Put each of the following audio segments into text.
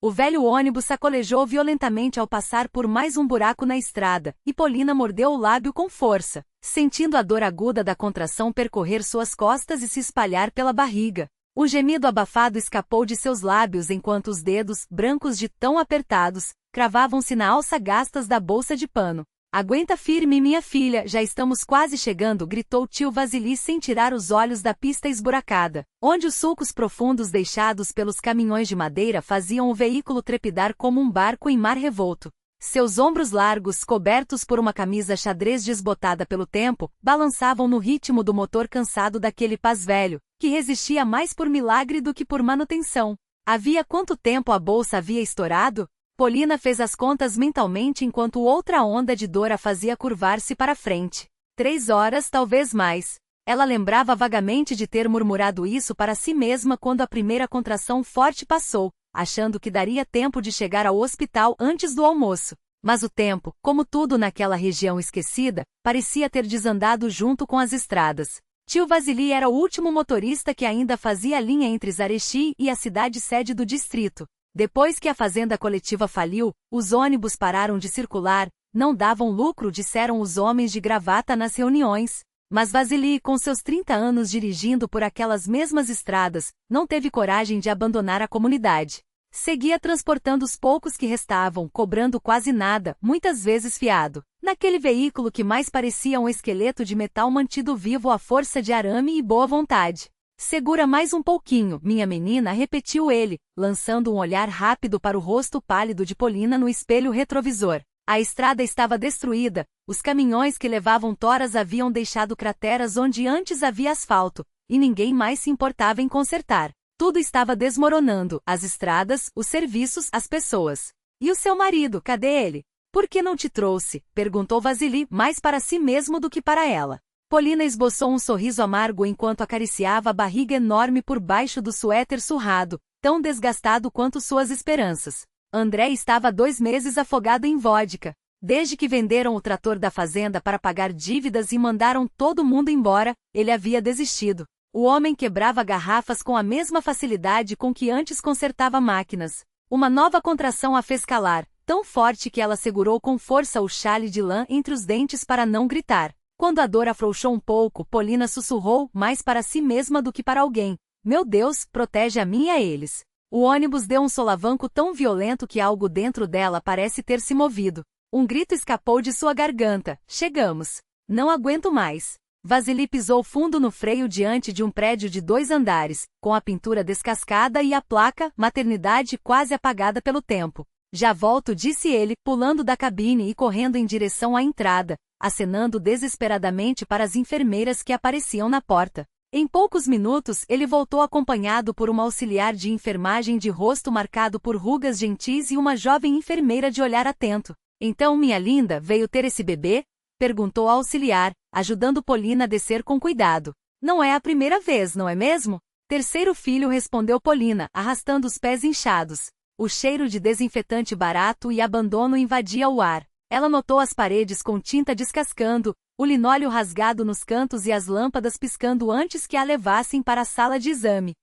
O velho ônibus sacolejou violentamente ao passar por mais um buraco na estrada, e Polina mordeu o lábio com força, sentindo a dor aguda da contração percorrer suas costas e se espalhar pela barriga. Um gemido abafado escapou de seus lábios enquanto os dedos, brancos de tão apertados, cravavam-se na alça gastas da bolsa de pano. Aguenta firme, minha filha, já estamos quase chegando, gritou tio Vasili sem tirar os olhos da pista esburacada, onde os sulcos profundos deixados pelos caminhões de madeira faziam o veículo trepidar como um barco em mar revolto. Seus ombros largos, cobertos por uma camisa xadrez desbotada pelo tempo, balançavam no ritmo do motor cansado daquele paz velho, que resistia mais por milagre do que por manutenção. Havia quanto tempo a bolsa havia estourado? Polina fez as contas mentalmente enquanto outra onda de dor a fazia curvar-se para frente. 3 horas, talvez mais. Ela lembrava vagamente de ter murmurado isso para si mesma quando a primeira contração forte passou, achando que daria tempo de chegar ao hospital antes do almoço. Mas o tempo, como tudo naquela região esquecida, parecia ter desandado junto com as estradas. Tio Vasili era o último motorista que ainda fazia a linha entre Zarexi e a cidade sede do distrito. Depois que a fazenda coletiva faliu, os ônibus pararam de circular, não davam lucro, disseram os homens de gravata nas reuniões. Mas Vasili, com seus 30 anos dirigindo por aquelas mesmas estradas, não teve coragem de abandonar a comunidade. Seguia transportando os poucos que restavam, cobrando quase nada, muitas vezes fiado, naquele veículo que mais parecia um esqueleto de metal mantido vivo à força de arame e boa vontade. Segura mais um pouquinho, minha menina, repetiu ele, lançando um olhar rápido para o rosto pálido de Polina no espelho retrovisor. A estrada estava destruída, os caminhões que levavam toras haviam deixado crateras onde antes havia asfalto, e ninguém mais se importava em consertar. Tudo estava desmoronando, as estradas, os serviços, as pessoas. E o seu marido, cadê ele? Por que não te trouxe? Perguntou Vasili, mais para si mesmo do que para ela. Polina esboçou um sorriso amargo enquanto acariciava a barriga enorme por baixo do suéter surrado, tão desgastado quanto suas esperanças. André estava há 2 meses afogado em vodka. Desde que venderam o trator da fazenda para pagar dívidas e mandaram todo mundo embora, ele havia desistido. O homem quebrava garrafas com a mesma facilidade com que antes consertava máquinas. Uma nova contração a fez calar, tão forte que ela segurou com força o chale de lã entre os dentes para não gritar. Quando a dor afrouxou um pouco, Polina sussurrou, mais para si mesma do que para alguém. Meu Deus, protege a mim e a eles. O ônibus deu um solavanco tão violento que algo dentro dela parece ter se movido. Um grito escapou de sua garganta. Chegamos. Não aguento mais. Vasili pisou fundo no freio diante de um prédio de 2 andares, com a pintura descascada e a placa, maternidade, quase apagada pelo tempo. Já volto, disse ele, pulando da cabine e correndo em direção à entrada, acenando desesperadamente para as enfermeiras que apareciam na porta. Em poucos minutos, ele voltou acompanhado por uma auxiliar de enfermagem de rosto marcado por rugas gentis e uma jovem enfermeira de olhar atento. Então, minha linda, veio ter esse bebê? Perguntou a auxiliar, ajudando Polina a descer com cuidado. Não é a primeira vez, não é mesmo? Terceiro filho, respondeu Polina, arrastando os pés inchados. O cheiro de desinfetante barato e abandono invadia o ar. Ela notou as paredes com tinta descascando, o linóleo rasgado nos cantos e as lâmpadas piscando antes que a levassem para a sala de exame.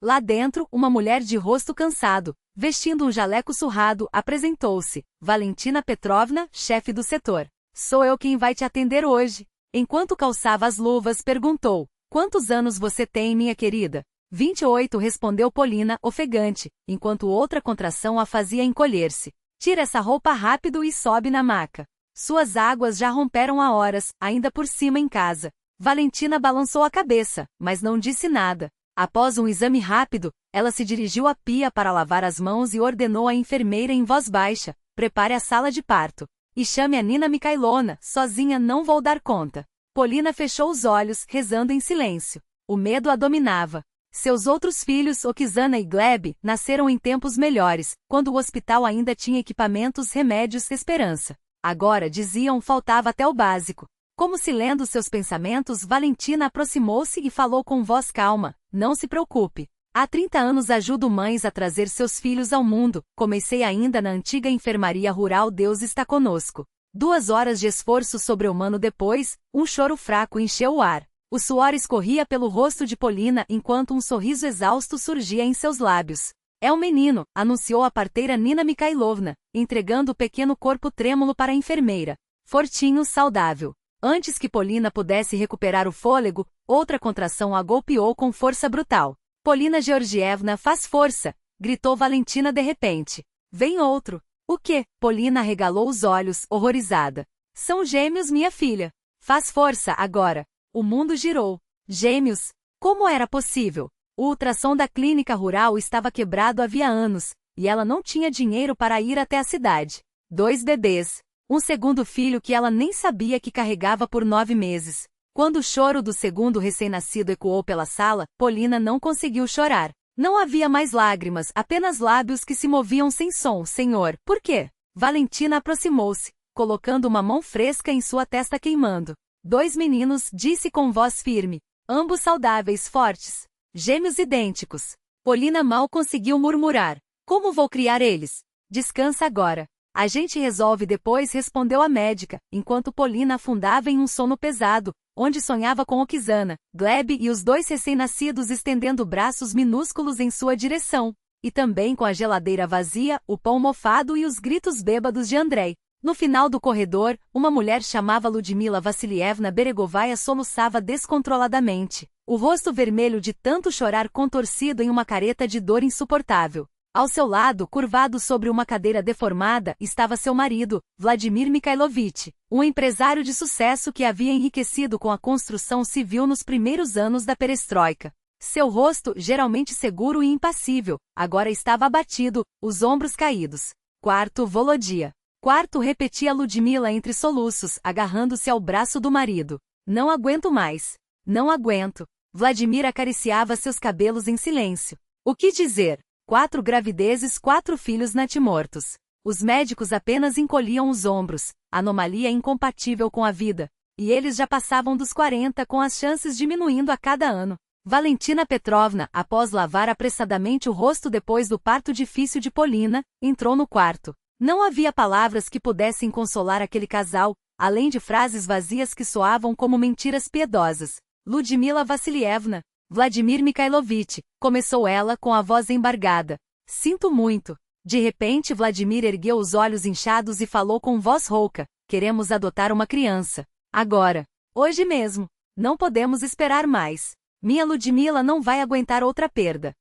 Lá dentro, uma mulher de rosto cansado, vestindo um jaleco surrado, apresentou-se. Valentina Petrovna, chefe do setor. Sou eu quem vai te atender hoje. Enquanto calçava as luvas, perguntou. Quantos anos você tem, minha querida? 28, respondeu Polina, ofegante, enquanto outra contração a fazia encolher-se. Tira essa roupa rápido e sobe na maca. Suas águas já romperam há horas, ainda por cima em casa. Valentina balançou a cabeça, mas não disse nada. Após um exame rápido, ela se dirigiu à pia para lavar as mãos e ordenou à enfermeira em voz baixa, prepare a sala de parto. E chame a Nina Mikhailona, sozinha não vou dar conta. Polina fechou os olhos, rezando em silêncio. O medo a dominava. Seus outros filhos, Oksana e Gleb, nasceram em tempos melhores, quando o hospital ainda tinha equipamentos, remédios, esperança. Agora, diziam, faltava até o básico. Como se lendo seus pensamentos, Valentina aproximou-se e falou com voz calma, não se preocupe. Há 30 anos ajudo mães a trazer seus filhos ao mundo, comecei ainda na antiga enfermaria rural Deus está conosco. 2 horas de esforço sobre-humano depois, um choro fraco encheu o ar. O suor escorria pelo rosto de Polina enquanto um sorriso exausto surgia em seus lábios. É um menino, anunciou a parteira Nina Mikhailovna, entregando o pequeno corpo trêmulo para a enfermeira. Fortinho, saudável. Antes que Polina pudesse recuperar o fôlego, outra contração a golpeou com força brutal. Polina Georgievna, faz força! Gritou Valentina de repente. Vem outro. O quê? Polina arregalou os olhos, horrorizada. São gêmeos, minha filha. Faz força, agora. O mundo girou. Gêmeos? Como era possível? O ultrassom da clínica rural estava quebrado havia anos, e ela não tinha dinheiro para ir até a cidade. 2 bebês. Um segundo filho que ela nem sabia que carregava por 9 meses. Quando o choro do segundo recém-nascido ecoou pela sala, Polina não conseguiu chorar. Não havia mais lágrimas, apenas lábios que se moviam sem som. Senhor, por quê? Valentina aproximou-se, colocando uma mão fresca em sua testa queimando. 2 meninos, disse com voz firme. Ambos saudáveis, fortes. Gêmeos idênticos. Polina mal conseguiu murmurar. Como vou criar eles? Descansa agora. A gente resolve depois, respondeu a médica, enquanto Polina afundava em um sono pesado, onde sonhava com Oksana, Gleb e os 2 recém-nascidos estendendo braços minúsculos em sua direção. E também com a geladeira vazia, o pão mofado e os gritos bêbados de Andrei. No final do corredor, uma mulher chamada Ludmila Vassilievna Beregovaia soluçava descontroladamente, o rosto vermelho de tanto chorar contorcido em uma careta de dor insuportável. Ao seu lado, curvado sobre uma cadeira deformada, estava seu marido, Vladimir Mikhailovich, um empresário de sucesso que havia enriquecido com a construção civil nos primeiros anos da perestroika. Seu rosto, geralmente seguro e impassível, agora estava abatido, os ombros caídos. Quarto, Volodia. Quarto, repetia Ludmila entre soluços, agarrando-se ao braço do marido. Não aguento mais. Não aguento. Vladimir acariciava seus cabelos em silêncio. O que dizer? 4 gravidezes, 4 filhos natimortos. Os médicos apenas encolhiam os ombros, anomalia incompatível com a vida. E eles já passavam dos 40 com as chances diminuindo a cada ano. Valentina Petrovna, após lavar apressadamente o rosto depois do parto difícil de Polina, entrou no quarto. Não havia palavras que pudessem consolar aquele casal, além de frases vazias que soavam como mentiras piedosas. Ludmila Vassilievna. Vladimir Mikhailovich, começou ela com a voz embargada. Sinto muito. De repente Vladimir ergueu os olhos inchados e falou com voz rouca. Queremos adotar uma criança. Agora. Hoje mesmo. Não podemos esperar mais. Minha Ludmila não vai aguentar outra perda.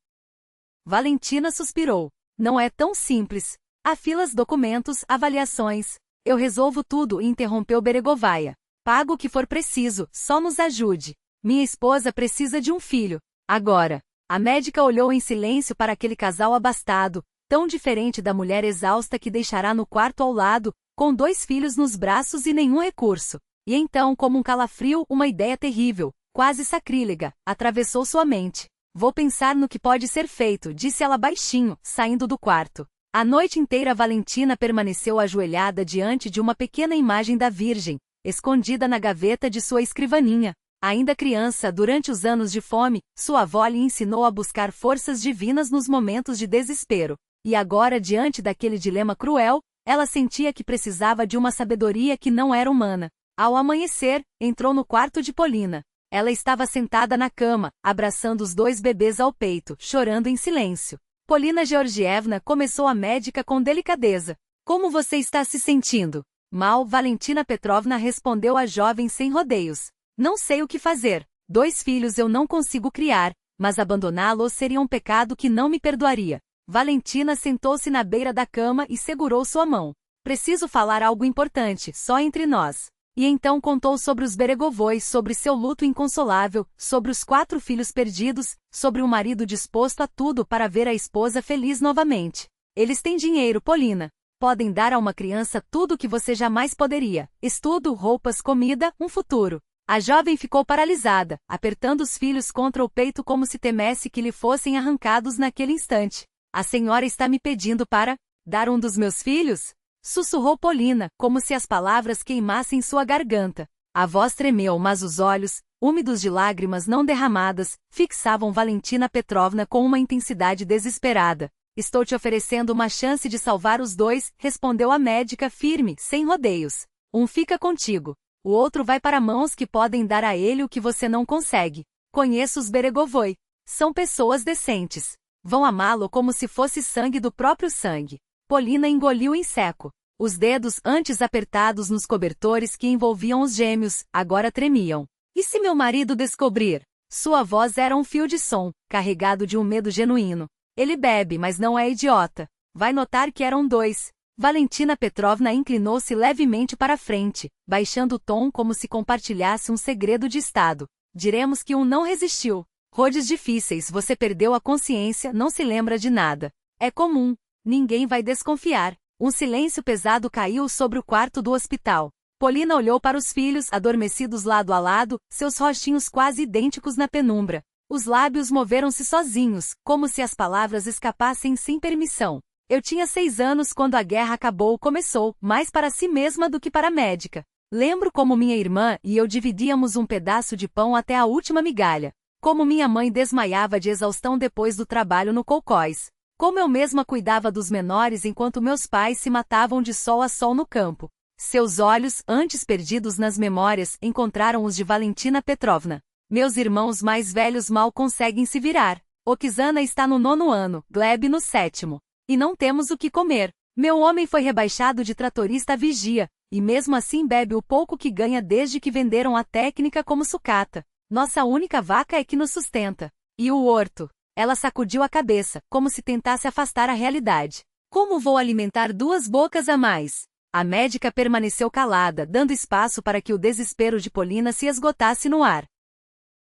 Valentina suspirou. Não é tão simples. Há filas, documentos, avaliações. Eu resolvo tudo, interrompeu Beregovaia. Pago o que for preciso, só nos ajude. Minha esposa precisa de um filho. Agora. A médica olhou em silêncio para aquele casal abastado, tão diferente da mulher exausta que deixará no quarto ao lado, com 2 filhos nos braços e nenhum recurso. E então, como um calafrio, uma ideia terrível, quase sacrílega, atravessou sua mente. Vou pensar no que pode ser feito, disse ela baixinho, saindo do quarto. A noite inteira Valentina permaneceu ajoelhada diante de uma pequena imagem da Virgem, escondida na gaveta de sua escrivaninha. Ainda criança, durante os anos de fome, sua avó lhe ensinou a buscar forças divinas nos momentos de desespero. E agora, diante daquele dilema cruel, ela sentia que precisava de uma sabedoria que não era humana. Ao amanhecer, entrou no quarto de Polina. Ela estava sentada na cama, abraçando os 2 bebês ao peito, chorando em silêncio. Polina Georgievna, começou a médica com delicadeza. Como você está se sentindo? Mal, Valentina Petrovna respondeu a jovem sem rodeios. Não sei o que fazer. 2 filhos eu não consigo criar, mas abandoná-los seria um pecado que não me perdoaria. Valentina sentou-se na beira da cama e segurou sua mão. Preciso falar algo importante, só entre nós. E então contou sobre os Beregovoi, sobre seu luto inconsolável, sobre os 4 filhos perdidos, sobre o marido disposto a tudo para ver a esposa feliz novamente. Eles têm dinheiro, Polina. Podem dar a uma criança tudo o que você jamais poderia. Estudo, roupas, comida, um futuro. A jovem ficou paralisada, apertando os filhos contra o peito como se temesse que lhe fossem arrancados naquele instante. A senhora está me pedindo para dar um dos meus filhos? Sussurrou Polina, como se as palavras queimassem sua garganta. A voz tremeu, mas os olhos, úmidos de lágrimas não derramadas, fixavam Valentina Petrovna com uma intensidade desesperada. Estou te oferecendo uma chance de salvar os 2, respondeu a médica firme, sem rodeios. Um fica contigo. O outro vai para mãos que podem dar a ele o que você não consegue. Conheço os Beregovoi. São pessoas decentes. Vão amá-lo como se fosse sangue do próprio sangue. Polina engoliu em seco. Os dedos, antes apertados nos cobertores que envolviam os gêmeos, agora tremiam. E se meu marido descobrir? Sua voz era um fio de som, carregado de um medo genuíno. Ele bebe, mas não é idiota. Vai notar que eram dois. Valentina Petrovna inclinou-se levemente para frente, baixando o tom como se compartilhasse um segredo de estado. Diremos que um não resistiu. Rodes difíceis, você perdeu a consciência, não se lembra de nada. É comum. Ninguém vai desconfiar. Um silêncio pesado caiu sobre o quarto do hospital. Polina olhou para os filhos, adormecidos lado a lado, seus rostinhos quase idênticos na penumbra. Os lábios moveram-se sozinhos, como se as palavras escapassem sem permissão. Eu tinha 6 anos quando a guerra começou, mais para si mesma do que para a médica. Lembro como minha irmã e eu dividíamos um pedaço de pão até a última migalha. Como minha mãe desmaiava de exaustão depois do trabalho no colcóis. Como eu mesma cuidava dos menores enquanto meus pais se matavam de sol a sol no campo. Seus olhos, antes perdidos nas memórias, encontraram os de Valentina Petrovna. Meus irmãos mais velhos mal conseguem se virar. Oksana está no 9º ano, Gleb no 7º. E não temos o que comer. Meu homem foi rebaixado de tratorista a vigia, e mesmo assim bebe o pouco que ganha desde que venderam a técnica como sucata. Nossa única vaca é que nos sustenta. E o horto? Ela sacudiu a cabeça, como se tentasse afastar a realidade. Como vou alimentar 2 bocas a mais? A médica permaneceu calada, dando espaço para que o desespero de Polina se esgotasse no ar.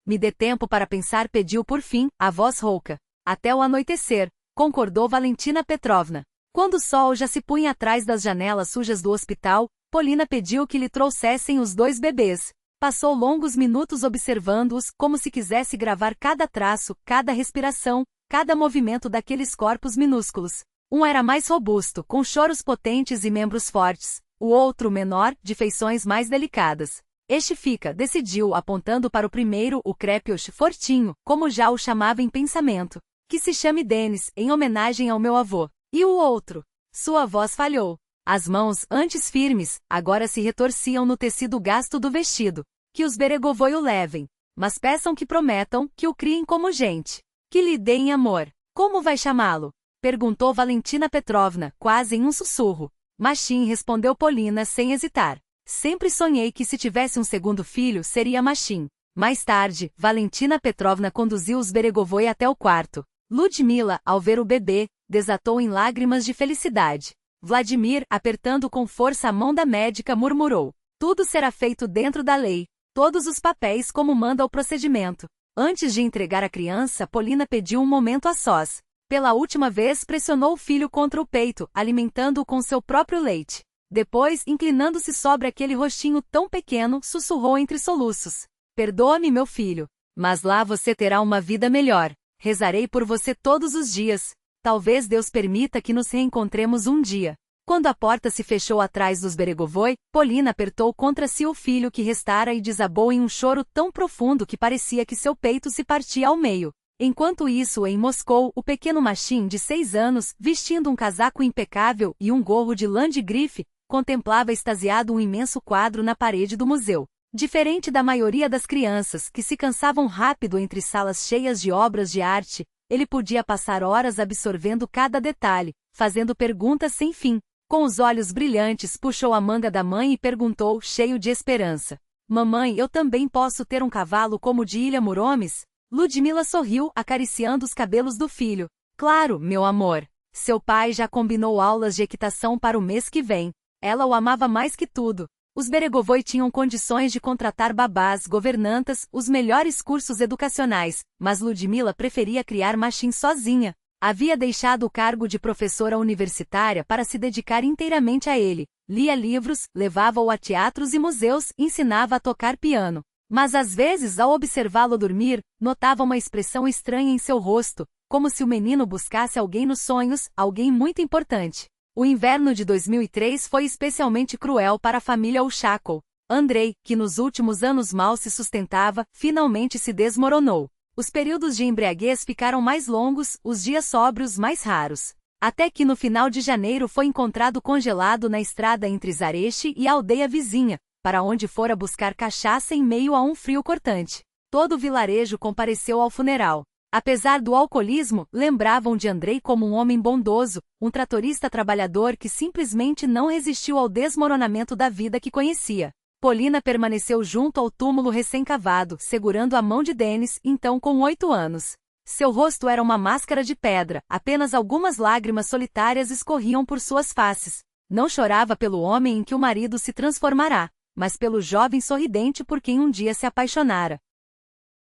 Me dê tempo para pensar, pediu por fim, a voz rouca. Até o anoitecer, concordou Valentina Petrovna. Quando o sol já se punha atrás das janelas sujas do hospital, Polina pediu que lhe trouxessem os 2 bebês. Passou longos minutos observando-os, como se quisesse gravar cada traço, cada respiração, cada movimento daqueles corpos minúsculos. Um era mais robusto, com choros potentes e membros fortes. O outro, menor, de feições mais delicadas. Este fica, decidiu, apontando para o primeiro, o Krepios, fortinho, como já o chamava em pensamento. Que se chame Denis, em homenagem ao meu avô. E o outro? Sua voz falhou. As mãos, antes firmes, agora se retorciam no tecido gasto do vestido. Que os Beregovoi o levem. Mas peçam que prometam, que o criem como gente. Que lhe deem amor. Como vai chamá-lo? Perguntou Valentina Petrovna, quase em um sussurro. Machim, respondeu Polina sem hesitar. Sempre sonhei que se tivesse um segundo filho seria Machim. Mais tarde, Valentina Petrovna conduziu os Beregovoi até o quarto. Ludmila, ao ver o bebê, desatou em lágrimas de felicidade. Vladimir, apertando com força a mão da médica, murmurou. Tudo será feito dentro da lei. Todos os papéis como manda o procedimento. Antes de entregar a criança, Polina pediu um momento a sós. Pela última vez pressionou o filho contra o peito, alimentando-o com seu próprio leite. Depois, inclinando-se sobre aquele rostinho tão pequeno, sussurrou entre soluços. Perdoa-me, meu filho. Mas lá você terá uma vida melhor. Rezarei por você todos os dias. Talvez Deus permita que nos reencontremos um dia. Quando a porta se fechou atrás dos Beregovoi, Polina apertou contra si o filho que restara e desabou em um choro tão profundo que parecia que seu peito se partia ao meio. Enquanto isso, em Moscou, o pequeno Machim de 6 anos, vestindo um casaco impecável e um gorro de lã de grife, contemplava extasiado um imenso quadro na parede do museu. Diferente da maioria das crianças, que se cansavam rápido entre salas cheias de obras de arte, ele podia passar horas absorvendo cada detalhe, fazendo perguntas sem fim. Com os olhos brilhantes, puxou a manga da mãe e perguntou, cheio de esperança. Mamãe, eu também posso ter um cavalo como o de Ilha Muromes? Ludmila sorriu, acariciando os cabelos do filho. Claro, meu amor. Seu pai já combinou aulas de equitação para o mês que vem. Ela o amava mais que tudo. Os Beregovoi tinham condições de contratar babás, governantas, os melhores cursos educacionais, mas Ludmila preferia criar Machim sozinha. Havia deixado o cargo de professora universitária para se dedicar inteiramente a ele. Lia livros, levava-o a teatros e museus, ensinava a tocar piano. Mas às vezes, ao observá-lo dormir, notava uma expressão estranha em seu rosto, como se o menino buscasse alguém nos sonhos, alguém muito importante. O inverno de 2003 foi especialmente cruel para a família Ushakov. Andrei, que nos últimos anos mal se sustentava, finalmente se desmoronou. Os períodos de embriaguez ficaram mais longos, os dias sóbrios mais raros. Até que no final de janeiro foi encontrado congelado na estrada entre Zareche e a aldeia vizinha, para onde fora buscar cachaça em meio a um frio cortante. Todo o vilarejo compareceu ao funeral. Apesar do alcoolismo, lembravam de Andrei como um homem bondoso, um tratorista trabalhador que simplesmente não resistiu ao desmoronamento da vida que conhecia. Polina permaneceu junto ao túmulo recém-cavado, segurando a mão de Denis, então com 8 anos. Seu rosto era uma máscara de pedra, apenas algumas lágrimas solitárias escorriam por suas faces. Não chorava pelo homem em que o marido se transformará, mas pelo jovem sorridente por quem um dia se apaixonara.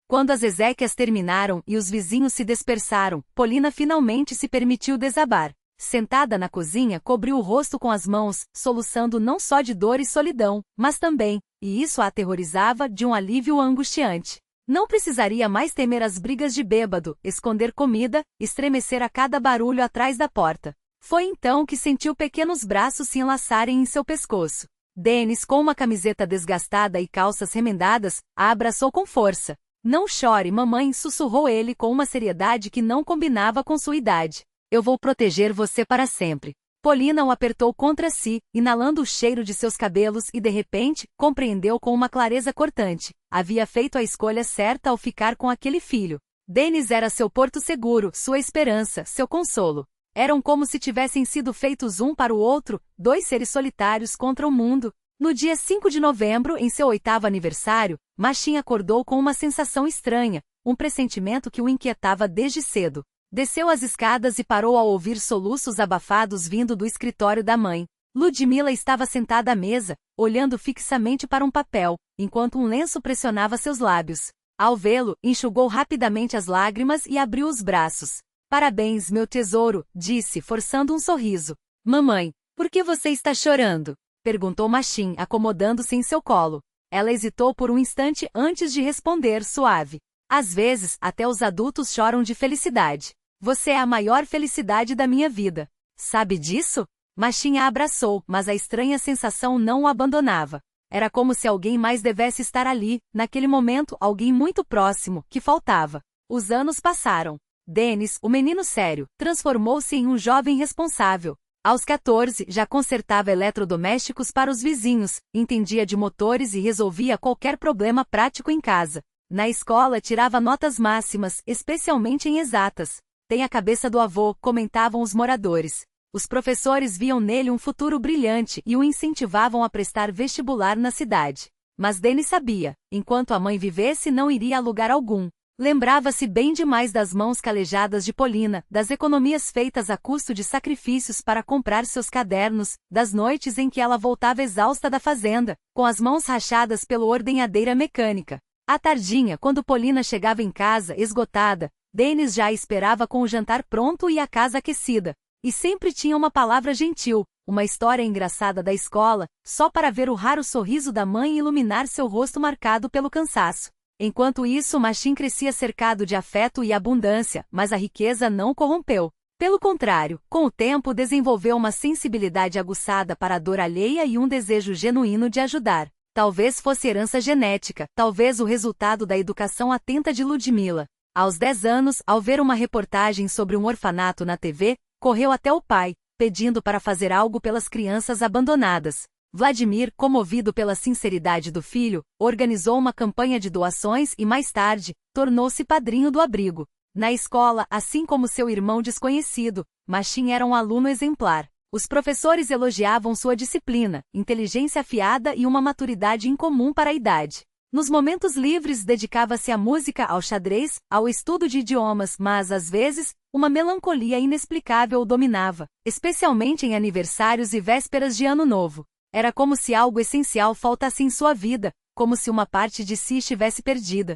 Quando as exéquias terminaram e os vizinhos se dispersaram, Polina finalmente se permitiu desabar. Sentada na cozinha, cobriu o rosto com as mãos, soluçando não só de dor e solidão, mas também, e isso a aterrorizava, de um alívio angustiante. Não precisaria mais temer as brigas de bêbado, esconder comida, estremecer a cada barulho atrás da porta. Foi então que sentiu pequenos braços se enlaçarem em seu pescoço. Denis, com uma camiseta desgastada e calças remendadas, a abraçou com força. Não chore, mamãe, sussurrou ele com uma seriedade que não combinava com sua idade. Eu vou proteger você para sempre. Polina o apertou contra si, inalando o cheiro de seus cabelos e de repente, compreendeu com uma clareza cortante. Havia feito a escolha certa ao ficar com aquele filho. Denis era seu porto seguro, sua esperança, seu consolo. Eram como se tivessem sido feitos um para o outro, dois seres solitários contra o mundo. No dia 5 de novembro, em seu 8º aniversário, Machin acordou com uma sensação estranha, um pressentimento que o inquietava desde cedo. Desceu as escadas e parou ao ouvir soluços abafados vindo do escritório da mãe. Ludmila estava sentada à mesa, olhando fixamente para um papel, enquanto um lenço pressionava seus lábios. Ao vê-lo, enxugou rapidamente as lágrimas e abriu os braços. Parabéns, meu tesouro, disse, forçando um sorriso. Mamãe, por que você está chorando? Perguntou Machin, acomodando-se em seu colo. Ela hesitou por um instante antes de responder suave. Às vezes, até os adultos choram de felicidade. Você é a maior felicidade da minha vida. Sabe disso? Machin a abraçou, mas a estranha sensação não o abandonava. Era como se alguém mais devesse estar ali, naquele momento, alguém muito próximo, que faltava. Os anos passaram. Denis, o menino sério, transformou-se em um jovem responsável. Aos 14, já consertava eletrodomésticos para os vizinhos, entendia de motores e resolvia qualquer problema prático em casa. Na escola tirava notas máximas, especialmente em exatas. Tem a cabeça do avô, comentavam os moradores. Os professores viam nele um futuro brilhante e o incentivavam a prestar vestibular na cidade. Mas Denis sabia, enquanto a mãe vivesse não iria a lugar algum. Lembrava-se bem demais das mãos calejadas de Polina, das economias feitas a custo de sacrifícios para comprar seus cadernos, das noites em que ela voltava exausta da fazenda, com as mãos rachadas pela ordenhadeira mecânica. À tardinha, quando Polina chegava em casa, esgotada, Denis já a esperava com o jantar pronto e a casa aquecida. E sempre tinha uma palavra gentil, uma história engraçada da escola, só para ver o raro sorriso da mãe iluminar seu rosto marcado pelo cansaço. Enquanto isso, Machin crescia cercado de afeto e abundância, mas a riqueza não o corrompeu. Pelo contrário, com o tempo desenvolveu uma sensibilidade aguçada para a dor alheia e um desejo genuíno de ajudar. Talvez fosse herança genética, talvez o resultado da educação atenta de Ludmila. Aos 10 anos, ao ver uma reportagem sobre um orfanato na TV, correu até o pai, pedindo para fazer algo pelas crianças abandonadas. Vladimir, comovido pela sinceridade do filho, organizou uma campanha de doações e, mais tarde, tornou-se padrinho do abrigo. Na escola, assim como seu irmão desconhecido, Machin era um aluno exemplar. Os professores elogiavam sua disciplina, inteligência afiada e uma maturidade incomum para a idade. Nos momentos livres dedicava-se à música, ao xadrez, ao estudo de idiomas, mas, às vezes, uma melancolia inexplicável o dominava, especialmente em aniversários e vésperas de Ano Novo. Era como se algo essencial faltasse em sua vida, como se uma parte de si estivesse perdida.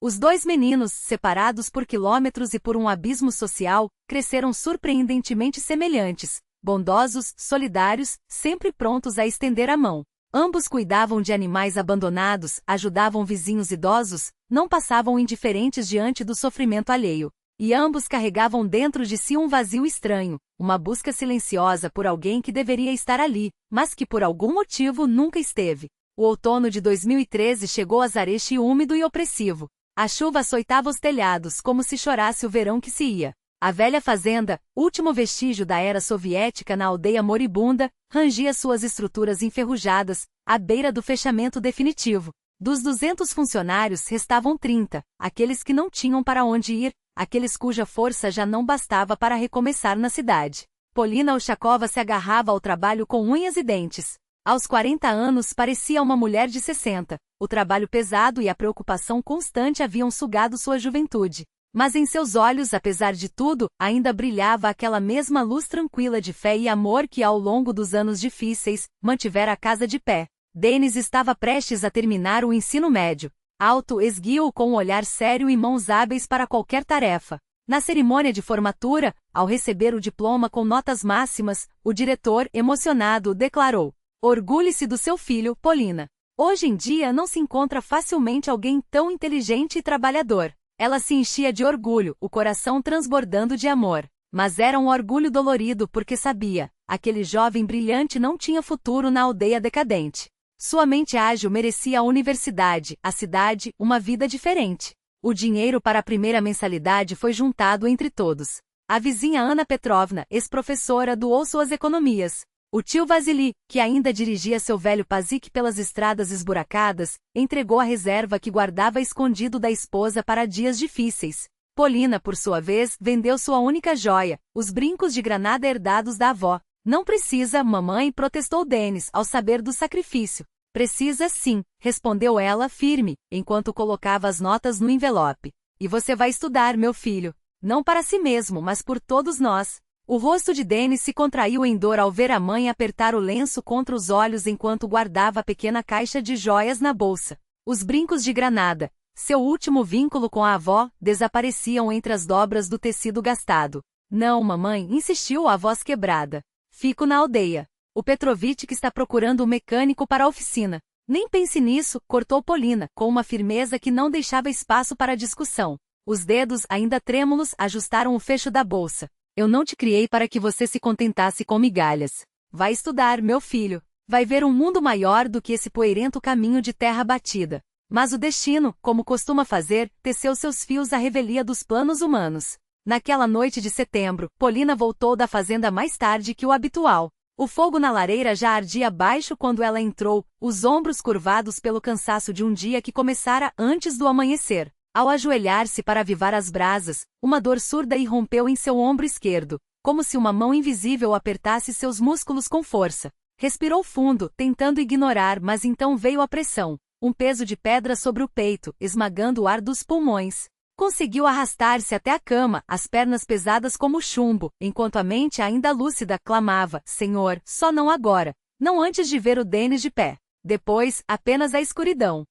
Os dois meninos, separados por quilômetros e por um abismo social, cresceram surpreendentemente semelhantes, bondosos, solidários, sempre prontos a estender a mão. Ambos cuidavam de animais abandonados, ajudavam vizinhos idosos, não passavam indiferentes diante do sofrimento alheio. E ambos carregavam dentro de si um vazio estranho, uma busca silenciosa por alguém que deveria estar ali, mas que por algum motivo nunca esteve. O outono de 2013 chegou azareche úmido e opressivo. A chuva açoitava os telhados como se chorasse o verão que se ia. A velha fazenda, último vestígio da era soviética na aldeia moribunda, rangia suas estruturas enferrujadas, à beira do fechamento definitivo. Dos 200 funcionários restavam 30, aqueles que não tinham para onde ir, aqueles cuja força já não bastava para recomeçar na cidade. Polina Ushakova se agarrava ao trabalho com unhas e dentes. Aos 40 anos parecia uma mulher de 60. O trabalho pesado e a preocupação constante haviam sugado sua juventude. Mas em seus olhos, apesar de tudo, ainda brilhava aquela mesma luz tranquila de fé e amor que, ao longo dos anos difíceis, mantivera a casa de pé. Denis estava prestes a terminar o ensino médio. Alto, esguio, com um olhar sério e mãos hábeis para qualquer tarefa. Na cerimônia de formatura, ao receber o diploma com notas máximas, o diretor, emocionado, declarou: "Orgulhe-se do seu filho, Polina. Hoje em dia não se encontra facilmente alguém tão inteligente e trabalhador." Ela se enchia de orgulho, o coração transbordando de amor. Mas era um orgulho dolorido porque sabia, aquele jovem brilhante não tinha futuro na aldeia decadente. Sua mente ágil merecia a universidade, a cidade, uma vida diferente. O dinheiro para a primeira mensalidade foi juntado entre todos. A vizinha Ana Petrovna, ex-professora, doou suas economias. O tio Vasily, que ainda dirigia seu velho Pazik pelas estradas esburacadas, entregou a reserva que guardava escondido da esposa para dias difíceis. Polina, por sua vez, vendeu sua única joia, os brincos de granada herdados da avó. "Não precisa, mamãe", protestou Denis, ao saber do sacrifício. "Precisa sim", respondeu ela firme, enquanto colocava as notas no envelope. "E você vai estudar, meu filho. Não para si mesmo, mas por todos nós." O rosto de Denis se contraiu em dor ao ver a mãe apertar o lenço contra os olhos enquanto guardava a pequena caixa de joias na bolsa. Os brincos de granada, seu último vínculo com a avó, desapareciam entre as dobras do tecido gastado. "Não, mamãe", insistiu a voz quebrada. "Fico na aldeia. O Petrovitch está procurando um mecânico para a oficina." "Nem pense nisso", cortou Polina, com uma firmeza que não deixava espaço para discussão. Os dedos, ainda trêmulos, ajustaram o fecho da bolsa. "Eu não te criei para que você se contentasse com migalhas. Vai estudar, meu filho. Vai ver um mundo maior do que esse poeirento caminho de terra batida." Mas o destino, como costuma fazer, teceu seus fios à revelia dos planos humanos. Naquela noite de setembro, Polina voltou da fazenda mais tarde que o habitual. O fogo na lareira já ardia baixo quando ela entrou, os ombros curvados pelo cansaço de um dia que começara antes do amanhecer. Ao ajoelhar-se para avivar as brasas, uma dor surda irrompeu em seu ombro esquerdo, como se uma mão invisível apertasse seus músculos com força. Respirou fundo, tentando ignorar, mas então veio a pressão. Um peso de pedra sobre o peito, esmagando o ar dos pulmões. Conseguiu arrastar-se até a cama, as pernas pesadas como chumbo, enquanto a mente ainda lúcida clamava: "Senhor, só não agora. Não antes de ver o Denis de pé. Depois, apenas a escuridão."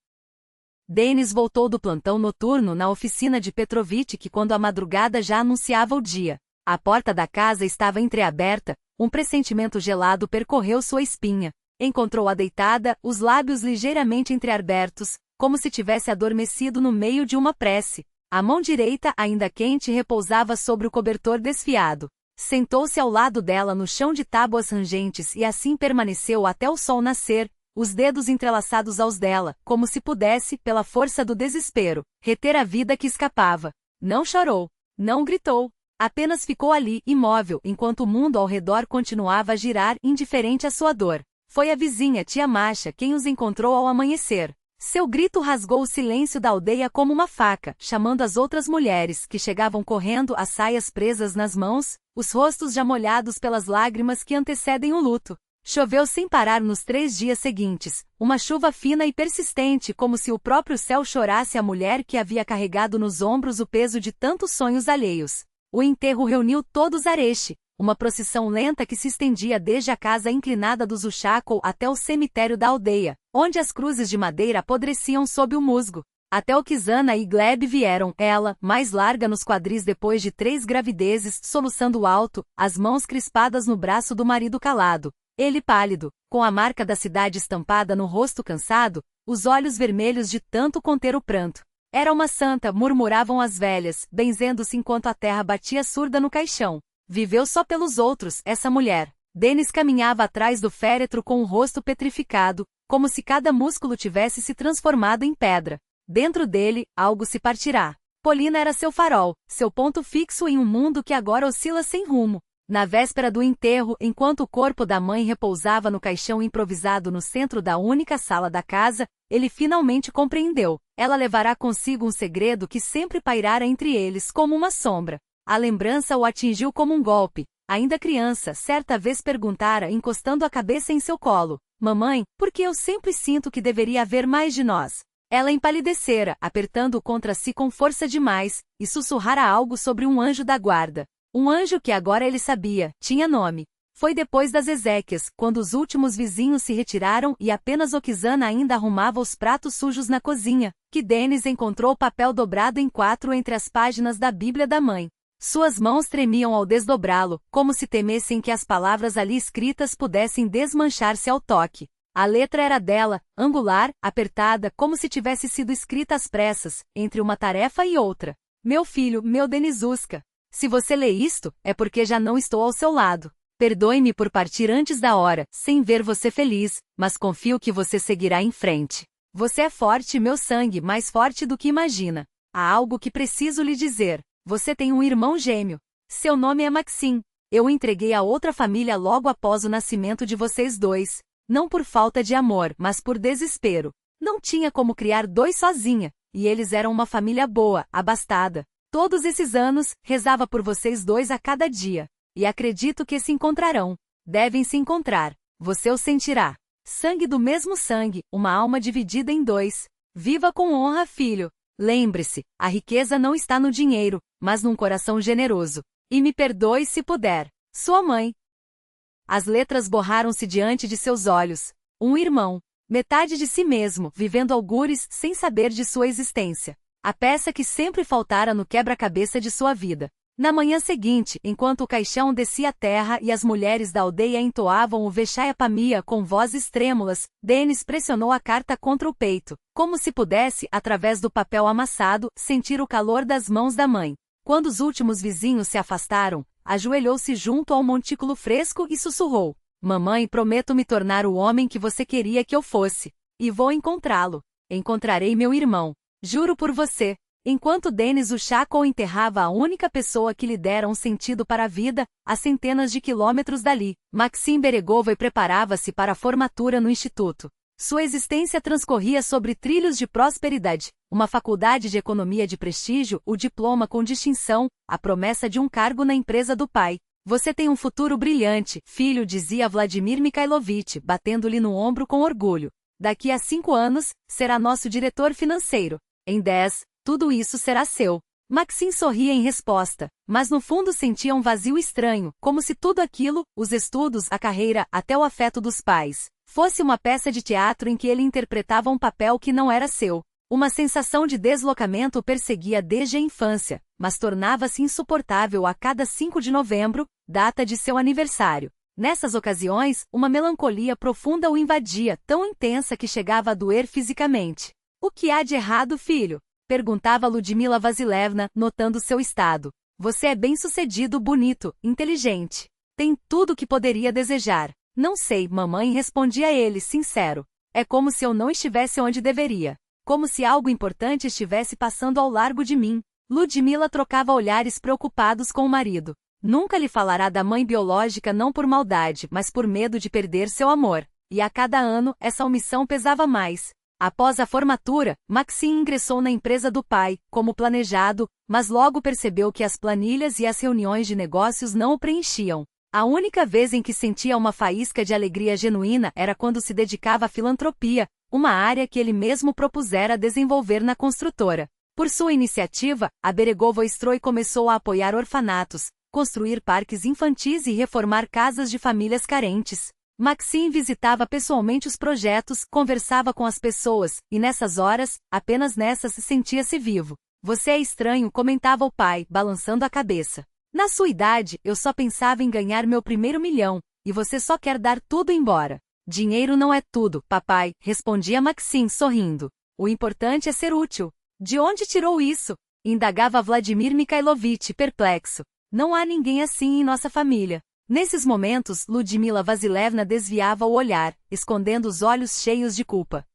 Denis voltou do plantão noturno na oficina de Petrovitch quando a madrugada já anunciava o dia. A porta da casa estava entreaberta, um pressentimento gelado percorreu sua espinha. Encontrou-a deitada, os lábios ligeiramente entreabertos, como se tivesse adormecido no meio de uma prece. A mão direita, ainda quente, repousava sobre o cobertor desfiado. Sentou-se ao lado dela no chão de tábuas rangentes e assim permaneceu até o sol nascer, os dedos entrelaçados aos dela, como se pudesse, pela força do desespero, reter a vida que escapava. Não chorou. Não gritou. Apenas ficou ali, imóvel, enquanto o mundo ao redor continuava a girar, indiferente à sua dor. Foi a vizinha tia Masha quem os encontrou ao amanhecer. Seu grito rasgou o silêncio da aldeia como uma faca, chamando as outras mulheres, que chegavam correndo, as saias presas nas mãos, os rostos já molhados pelas lágrimas que antecedem o luto. Choveu sem parar nos 3 dias seguintes, uma chuva fina e persistente, como se o próprio céu chorasse a mulher que havia carregado nos ombros o peso de tantos sonhos alheios. O enterro reuniu todos Areche, uma procissão lenta que se estendia desde a casa inclinada do Ushakov até o cemitério da aldeia, onde as cruzes de madeira apodreciam sob o musgo. Até Okizana e Gleb vieram, ela, mais larga nos quadris depois de 3 gravidezes, soluçando alto, as mãos crispadas no braço do marido calado. Ele pálido, com a marca da cidade estampada no rosto cansado, os olhos vermelhos de tanto conter o pranto. Era uma santa, murmuravam as velhas, benzendo-se enquanto a terra batia surda no caixão. Viveu só pelos outros, essa mulher. Denis caminhava atrás do féretro com o rosto petrificado, como se cada músculo tivesse se transformado em pedra. Dentro dele, algo se partirá. Polina era seu farol, seu ponto fixo em um mundo que agora oscila sem rumo. Na véspera do enterro, enquanto o corpo da mãe repousava no caixão improvisado no centro da única sala da casa, ele finalmente compreendeu. Ela levará consigo um segredo que sempre pairara entre eles como uma sombra. A lembrança o atingiu como um golpe. Ainda criança, certa vez perguntara, encostando a cabeça em seu colo: Mamãe, por que eu sempre sinto que deveria haver mais de nós? Ela empalidecera, apertando-o contra si com força demais, e sussurrara algo sobre um anjo da guarda. Um anjo que agora ele sabia, tinha nome. Foi depois das exéquias, quando os últimos vizinhos se retiraram e apenas Oksana ainda arrumava os pratos sujos na cozinha, que Denis encontrou o papel dobrado em 4 entre as páginas da Bíblia da mãe. Suas mãos tremiam ao desdobrá-lo, como se temessem que as palavras ali escritas pudessem desmanchar-se ao toque. A letra era dela, angular, apertada, como se tivesse sido escrita às pressas, entre uma tarefa e outra. Meu filho, meu Denizuska. Se você lê isto, é porque já não estou ao seu lado. Perdoe-me por partir antes da hora, sem ver você feliz, mas confio que você seguirá em frente. Você é forte, meu sangue, mais forte do que imagina. Há algo que preciso lhe dizer. Você tem um irmão gêmeo. Seu nome é Maxim. Eu o entreguei a outra família logo após o nascimento de vocês dois. Não por falta de amor, mas por desespero. Não tinha como criar 2 sozinha, e eles eram uma família boa, abastada. Todos esses anos, rezava por vocês 2 a cada dia. E acredito que se encontrarão. Devem se encontrar. Você o sentirá. Sangue do mesmo sangue, uma alma dividida em 2. Viva com honra, filho. Lembre-se, a riqueza não está no dinheiro, mas num coração generoso. E me perdoe se puder. Sua mãe. As letras borraram-se diante de seus olhos. Um irmão. Metade de si mesmo, vivendo algures, sem saber de sua existência. A peça que sempre faltara no quebra-cabeça de sua vida. Na manhã seguinte, enquanto o caixão descia a terra e as mulheres da aldeia entoavam o Vexaya-Pamia com vozes trêmulas, Denis pressionou a carta contra o peito, como se pudesse, através do papel amassado, sentir o calor das mãos da mãe. Quando os últimos vizinhos se afastaram, ajoelhou-se junto ao montículo fresco e sussurrou: Mamãe, prometo me tornar o homem que você queria que eu fosse. E vou encontrá-lo. Encontrarei meu irmão. Juro por você. Enquanto Denis Ushakov enterrava a única pessoa que lhe dera um sentido para a vida, a centenas de quilômetros dali, Maxim Beregovoi preparava-se para a formatura no instituto. Sua existência transcorria sobre trilhos de prosperidade, uma faculdade de economia de prestígio, o diploma com distinção, a promessa de um cargo na empresa do pai. Você tem um futuro brilhante, filho, dizia Vladimir Mikhailovich, batendo-lhe no ombro com orgulho. Daqui a 5 anos, será nosso diretor financeiro. Em 10, tudo isso será seu. Maxim sorria em resposta, mas no fundo sentia um vazio estranho, como se tudo aquilo, os estudos, a carreira, até o afeto dos pais, fosse uma peça de teatro em que ele interpretava um papel que não era seu. Uma sensação de deslocamento o perseguia desde a infância, mas tornava-se insuportável a cada 5 de novembro, data de seu aniversário. Nessas ocasiões, uma melancolia profunda o invadia, tão intensa que chegava a doer fisicamente. O que há de errado, filho? Perguntava Ludmila Vasilevna, notando seu estado. Você é bem-sucedido, bonito, inteligente. Tem tudo o que poderia desejar. Não sei, mamãe, respondia ele, sincero. É como se eu não estivesse onde deveria. Como se algo importante estivesse passando ao largo de mim. Ludmila trocava olhares preocupados com o marido. Nunca lhe falará da mãe biológica não por maldade, mas por medo de perder seu amor. E a cada ano, essa omissão pesava mais. Após a formatura, Maxim ingressou na empresa do pai, como planejado, mas logo percebeu que as planilhas e as reuniões de negócios não o preenchiam. A única vez em que sentia uma faísca de alegria genuína era quando se dedicava à filantropia, uma área que ele mesmo propusera desenvolver na construtora. Por sua iniciativa, a Beregovoi Stroi começou a apoiar orfanatos, construir parques infantis e reformar casas de famílias carentes. Maxim visitava pessoalmente os projetos, conversava com as pessoas, e nessas horas, apenas nessas, sentia-se vivo. Você é estranho, comentava o pai, balançando a cabeça. Na sua idade, eu só pensava em ganhar meu primeiro milhão, e você só quer dar tudo embora. Dinheiro não é tudo, papai, respondia Maxim, sorrindo. O importante é ser útil. De onde tirou isso? Indagava Vladimir Mikhailovich, perplexo. Não há ninguém assim em nossa família. Nesses momentos, Ludmila Vasilevna desviava o olhar, escondendo os olhos cheios de culpa.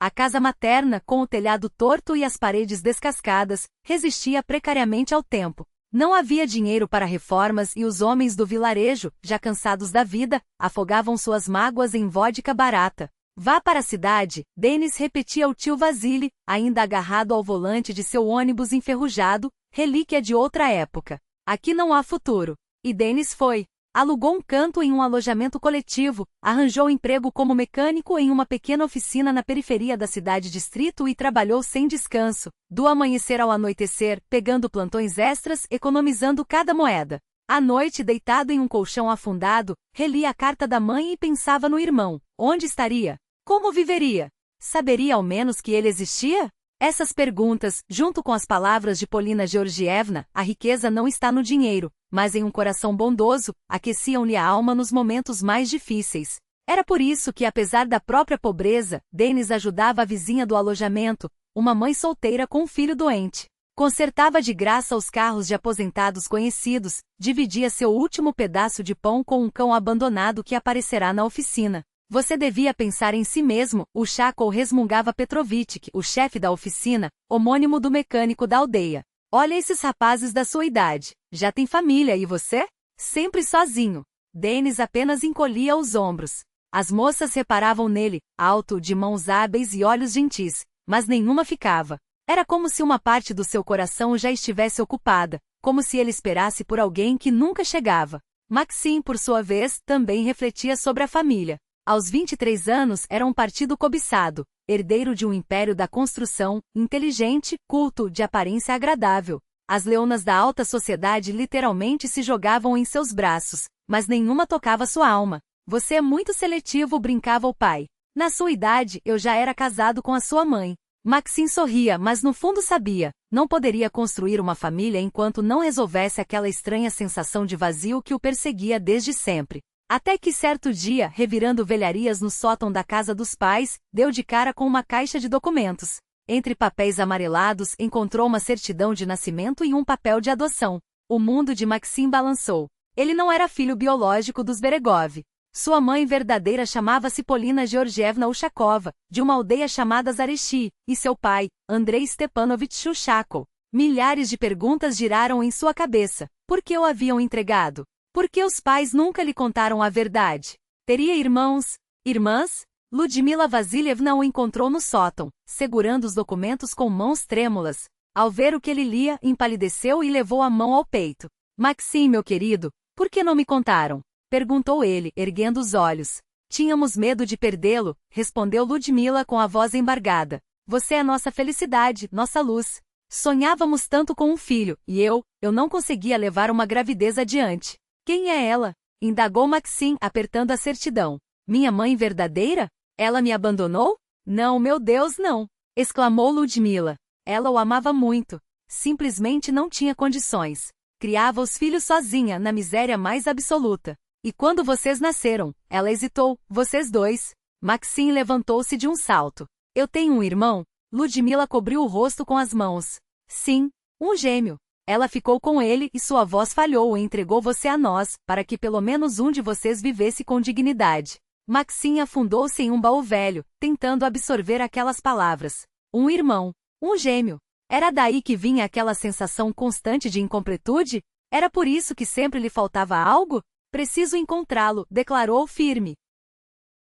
A casa materna, com o telhado torto e as paredes descascadas, resistia precariamente ao tempo. Não havia dinheiro para reformas e os homens do vilarejo, já cansados da vida, afogavam suas mágoas em vodka barata. Vá para a cidade, Denis repetia ao tio Vasily, ainda agarrado ao volante de seu ônibus enferrujado, relíquia de outra época. Aqui não há futuro. E Denis foi. Alugou um canto em um alojamento coletivo, arranjou emprego como mecânico em uma pequena oficina na periferia da cidade-distrito e trabalhou sem descanso, do amanhecer ao anoitecer, pegando plantões extras, economizando cada moeda. À noite, deitado em um colchão afundado, relia a carta da mãe e pensava no irmão. Onde estaria? Como viveria? Saberia ao menos que ele existia? Essas perguntas, junto com as palavras de Polina Georgievna, a riqueza não está no dinheiro, mas em um coração bondoso, aqueciam-lhe a alma nos momentos mais difíceis. Era por isso que, apesar da própria pobreza, Denis ajudava a vizinha do alojamento, uma mãe solteira com um filho doente. Consertava de graça os carros de aposentados conhecidos, dividia seu último pedaço de pão com um cão abandonado que aparecerá na oficina. Você devia pensar em si mesmo, o Chakov resmungava Petrovitch, o chefe da oficina, homônimo do mecânico da aldeia. Olha esses rapazes da sua idade. Já tem família e você? Sempre sozinho. Denis apenas encolhia os ombros. As moças reparavam nele, alto, de mãos hábeis e olhos gentis, mas nenhuma ficava. Era como se uma parte do seu coração já estivesse ocupada, como se ele esperasse por alguém que nunca chegava. Maxim, por sua vez, também refletia sobre a família. Aos 23 anos era um partido cobiçado, herdeiro de um império da construção, inteligente, culto, de aparência agradável. As leonas da alta sociedade literalmente se jogavam em seus braços, mas nenhuma tocava sua alma. Você é muito seletivo, brincava o pai. Na sua idade, eu já era casado com a sua mãe. Maxim sorria, mas no fundo sabia, não poderia construir uma família enquanto não resolvesse aquela estranha sensação de vazio que o perseguia desde sempre. Até que certo dia, revirando velharias no sótão da casa dos pais, deu de cara com uma caixa de documentos. Entre papéis amarelados, encontrou uma certidão de nascimento e um papel de adoção. O mundo de Maxim balançou. Ele não era filho biológico dos Beregov. Sua mãe verdadeira chamava-se Polina Georgievna Ushakova, de uma aldeia chamada Zarechi, e seu pai, Andrei Stepanovich Ushakov. Milhares de perguntas giraram em sua cabeça. Por que o haviam entregado? Por que os pais nunca lhe contaram a verdade? Teria irmãos? Irmãs? Ludmila Vasilievna o encontrou no sótão, segurando os documentos com mãos trêmulas. Ao ver o que ele lia, empalideceu e levou a mão ao peito. Maxim, meu querido, por que não me contaram? Perguntou ele, erguendo os olhos. Tínhamos medo de perdê-lo, respondeu Ludmila com a voz embargada. Você é nossa felicidade, nossa luz. Sonhávamos tanto com um filho, e eu não conseguia levar uma gravidez adiante. Quem é ela? Indagou Maxim, apertando a certidão. Minha mãe verdadeira? Ela me abandonou? Não, meu Deus, não! Exclamou Ludmila. Ela o amava muito. Simplesmente não tinha condições. Criava os filhos sozinha, na miséria mais absoluta. E quando vocês nasceram, ela hesitou, vocês dois. Maxim levantou-se de um salto. Eu tenho um irmão? Ludmila cobriu o rosto com as mãos. Sim, um gêmeo. Ela ficou com ele e sua voz falhou e entregou você a nós, para que pelo menos um de vocês vivesse com dignidade. Maxim afundou-se em um baú velho, tentando absorver aquelas palavras. Um irmão. Um gêmeo. Era daí que vinha aquela sensação constante de incompletude? Era por isso que sempre lhe faltava algo? Preciso encontrá-lo, declarou firme.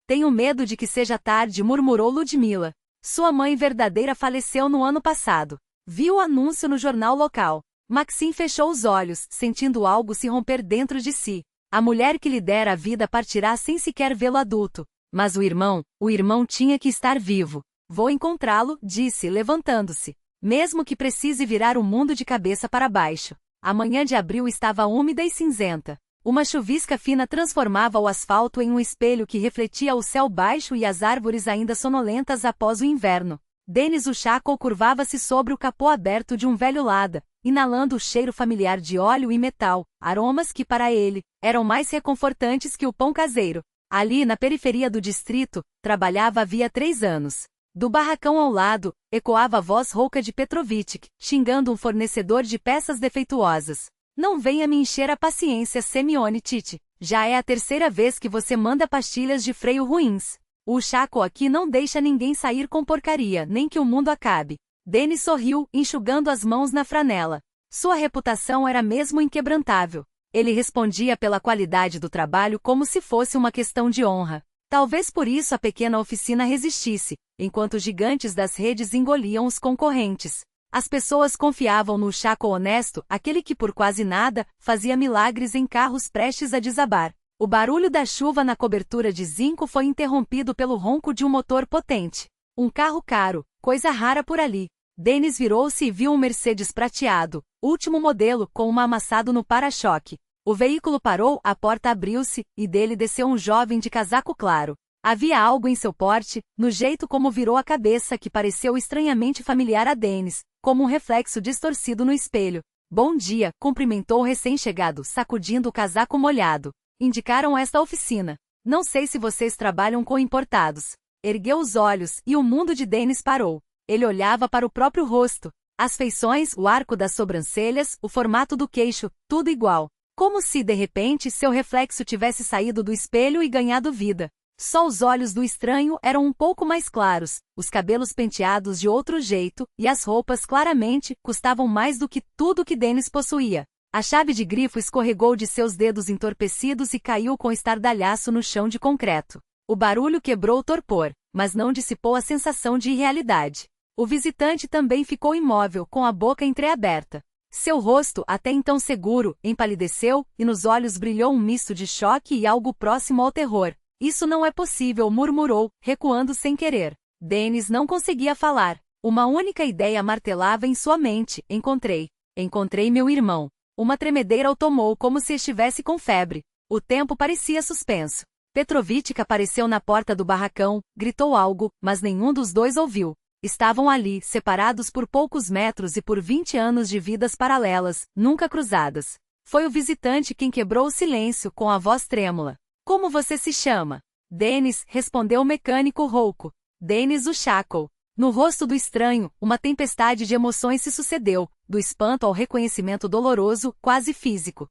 Tenho medo de que seja tarde, murmurou Ludmila. Sua mãe verdadeira faleceu no ano passado. Viu o anúncio no jornal local. Maxim fechou os olhos, sentindo algo se romper dentro de si. A mulher que lhe dera a vida partirá sem sequer vê-lo adulto. Mas o irmão tinha que estar vivo. Vou encontrá-lo, disse, levantando-se. Mesmo que precise virar o mundo de cabeça para baixo. A manhã de abril estava úmida e cinzenta. Uma chuvisca fina transformava o asfalto em um espelho que refletia o céu baixo e as árvores ainda sonolentas após o inverno. Denis Ushakov curvava-se sobre o capô aberto de um velho Lada, inalando o cheiro familiar de óleo e metal, aromas que para ele eram mais reconfortantes que o pão caseiro. Ali na periferia do distrito, trabalhava havia 3 anos. Do barracão ao lado, ecoava a voz rouca de Petrovitch, xingando um fornecedor de peças defeituosas. Não venha me encher a paciência, Semyon Tite. Já é a 3ª vez que você manda pastilhas de freio ruins. O Ushakov aqui não deixa ninguém sair com porcaria, nem que o mundo acabe. Denis sorriu, enxugando as mãos na franela. Sua reputação era mesmo inquebrantável. Ele respondia pela qualidade do trabalho como se fosse uma questão de honra. Talvez por isso a pequena oficina resistisse, enquanto os gigantes das redes engoliam os concorrentes. As pessoas confiavam no Chaco honesto, aquele que por quase nada fazia milagres em carros prestes a desabar. O barulho da chuva na cobertura de zinco foi interrompido pelo ronco de um motor potente. Um carro caro, coisa rara por ali. Dennis virou-se e viu um Mercedes prateado, último modelo, com um amassado no para-choque. O veículo parou, a porta abriu-se, e dele desceu um jovem de casaco claro. Havia algo em seu porte, no jeito como virou a cabeça que pareceu estranhamente familiar a Dennis, como um reflexo distorcido no espelho. Bom dia, cumprimentou o recém-chegado, sacudindo o casaco molhado. Indicaram esta oficina. Não sei se vocês trabalham com importados. Ergueu os olhos, e o mundo de Dennis parou. Ele olhava para o próprio rosto. As feições, o arco das sobrancelhas, o formato do queixo, tudo igual. Como se, de repente, seu reflexo tivesse saído do espelho e ganhado vida. Só os olhos do estranho eram um pouco mais claros, os cabelos penteados de outro jeito, e as roupas, claramente, custavam mais do que tudo que Dennis possuía. A chave de grifo escorregou de seus dedos entorpecidos e caiu com estardalhaço no chão de concreto. O barulho quebrou o torpor, mas não dissipou a sensação de irrealidade. O visitante também ficou imóvel, com a boca entreaberta. Seu rosto, até então seguro, empalideceu, e nos olhos brilhou um misto de choque e algo próximo ao terror. Isso não é possível, murmurou, recuando sem querer. Dennis não conseguia falar. Uma única ideia martelava em sua mente. Encontrei meu irmão. Uma tremedeira o tomou como se estivesse com febre. O tempo parecia suspenso. Petrovic apareceu na porta do barracão, gritou algo, mas nenhum dos dois ouviu. Estavam ali, separados por poucos metros e por 20 anos de vidas paralelas, nunca cruzadas. Foi o visitante quem quebrou o silêncio com a voz trêmula. Como você se chama? Dennis, respondeu o mecânico rouco. Dennis o Chaco. No rosto do estranho, uma tempestade de emoções se sucedeu, do espanto ao reconhecimento doloroso, quase físico.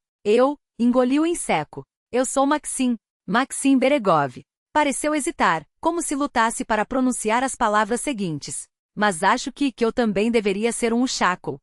Engoliu em seco. Eu sou Maxim Beregov. Pareceu hesitar, como se lutasse para pronunciar as palavras seguintes. Mas acho que eu também deveria ser um Chaco.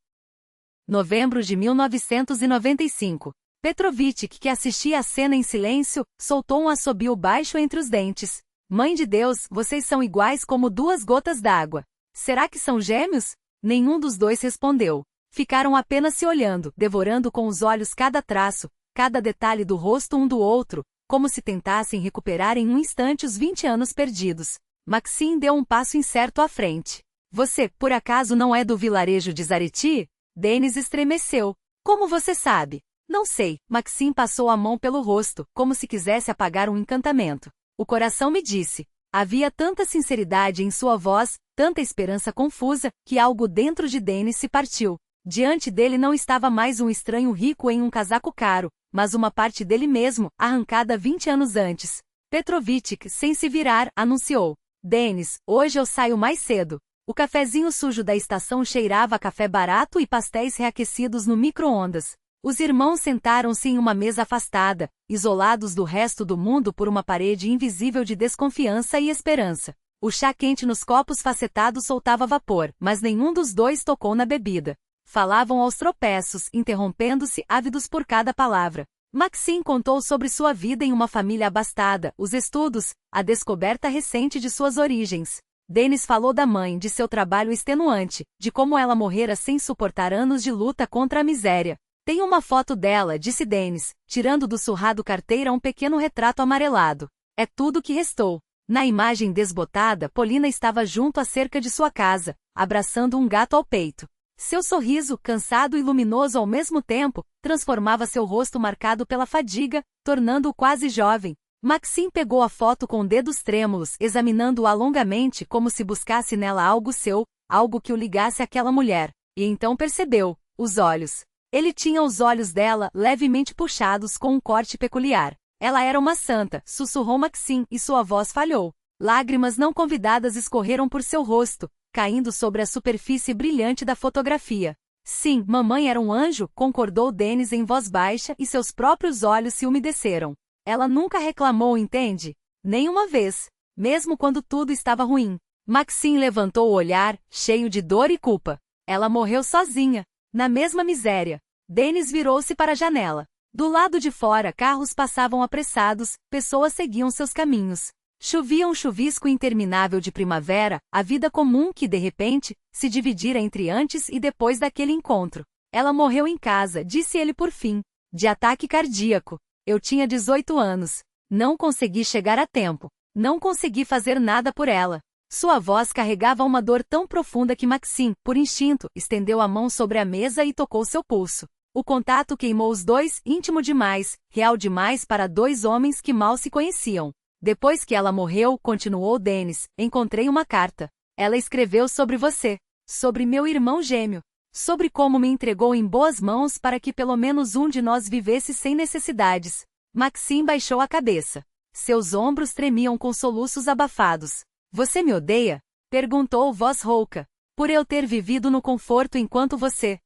Novembro de 1995. Petrovic, que assistia à cena em silêncio, soltou um assobio baixo entre os dentes. Mãe de Deus, vocês são iguais como 2 gotas d'água. Será que são gêmeos? Nenhum dos dois respondeu. Ficaram apenas se olhando, devorando com os olhos cada traço, cada detalhe do rosto um do outro, como se tentassem recuperar em um instante os 20 anos perdidos. Maxim deu um passo incerto à frente. Você, por acaso não é do vilarejo de Zareti? Dennis estremeceu. Como você sabe? Não sei. Maxim passou a mão pelo rosto, como se quisesse apagar um encantamento. O coração me disse. Havia tanta sinceridade em sua voz, tanta esperança confusa, que algo dentro de Dennis se partiu. Diante dele não estava mais um estranho rico em um casaco caro, mas uma parte dele mesmo, arrancada 20 anos antes. Petrovic, sem se virar, anunciou. Dennis, hoje eu saio mais cedo. O cafezinho sujo da estação cheirava a café barato e pastéis reaquecidos no micro-ondas. Os irmãos sentaram-se em uma mesa afastada, isolados do resto do mundo por uma parede invisível de desconfiança e esperança. O chá quente nos copos facetados soltava vapor, mas nenhum dos dois tocou na bebida. Falavam aos tropeços, interrompendo-se, ávidos por cada palavra. Maxim contou sobre sua vida em uma família abastada, os estudos, a descoberta recente de suas origens. Dennis falou da mãe, de seu trabalho extenuante, de como ela morrera sem suportar anos de luta contra a miséria. Tem uma foto dela, disse Dennis, tirando do surrado carteira um pequeno retrato amarelado. É tudo que restou. Na imagem desbotada, Polina estava junto à cerca de sua casa, abraçando um gato ao peito. Seu sorriso, cansado e luminoso ao mesmo tempo, transformava seu rosto marcado pela fadiga, tornando-o quase jovem. Maxim pegou a foto com dedos trêmulos, examinando-a longamente como se buscasse nela algo seu, algo que o ligasse àquela mulher. E então percebeu, os olhos. Ele tinha os olhos dela, levemente puxados com um corte peculiar. Ela era uma santa, sussurrou Maxim, e sua voz falhou. Lágrimas não convidadas escorreram por seu rosto, caindo sobre a superfície brilhante da fotografia. Sim, mamãe era um anjo, concordou Dennis em voz baixa e seus próprios olhos se umedeceram. Ela nunca reclamou, entende? Nem uma vez. Mesmo quando tudo estava ruim. Maxim levantou o olhar, cheio de dor e culpa. Ela morreu sozinha. Na mesma miséria. Dennis virou-se para a janela. Do lado de fora, carros passavam apressados, pessoas seguiam seus caminhos. Chovia um chuvisco interminável de primavera, a vida comum que, de repente, se dividira entre antes e depois daquele encontro. Ela morreu em casa, disse ele por fim. De ataque cardíaco. Eu tinha 18 anos. Não consegui chegar a tempo. Não consegui fazer nada por ela. Sua voz carregava uma dor tão profunda que Maxine, por instinto, estendeu a mão sobre a mesa e tocou seu pulso. O contato queimou os dois, íntimo demais, real demais para dois homens que mal se conheciam. Depois que ela morreu, continuou Dennis, encontrei uma carta. Ela escreveu sobre você. Sobre meu irmão gêmeo. Sobre como me entregou em boas mãos para que pelo menos um de nós vivesse sem necessidades. Maxine baixou a cabeça. Seus ombros tremiam com soluços abafados. Você me odeia? Perguntou voz rouca. Por eu ter vivido no conforto enquanto você.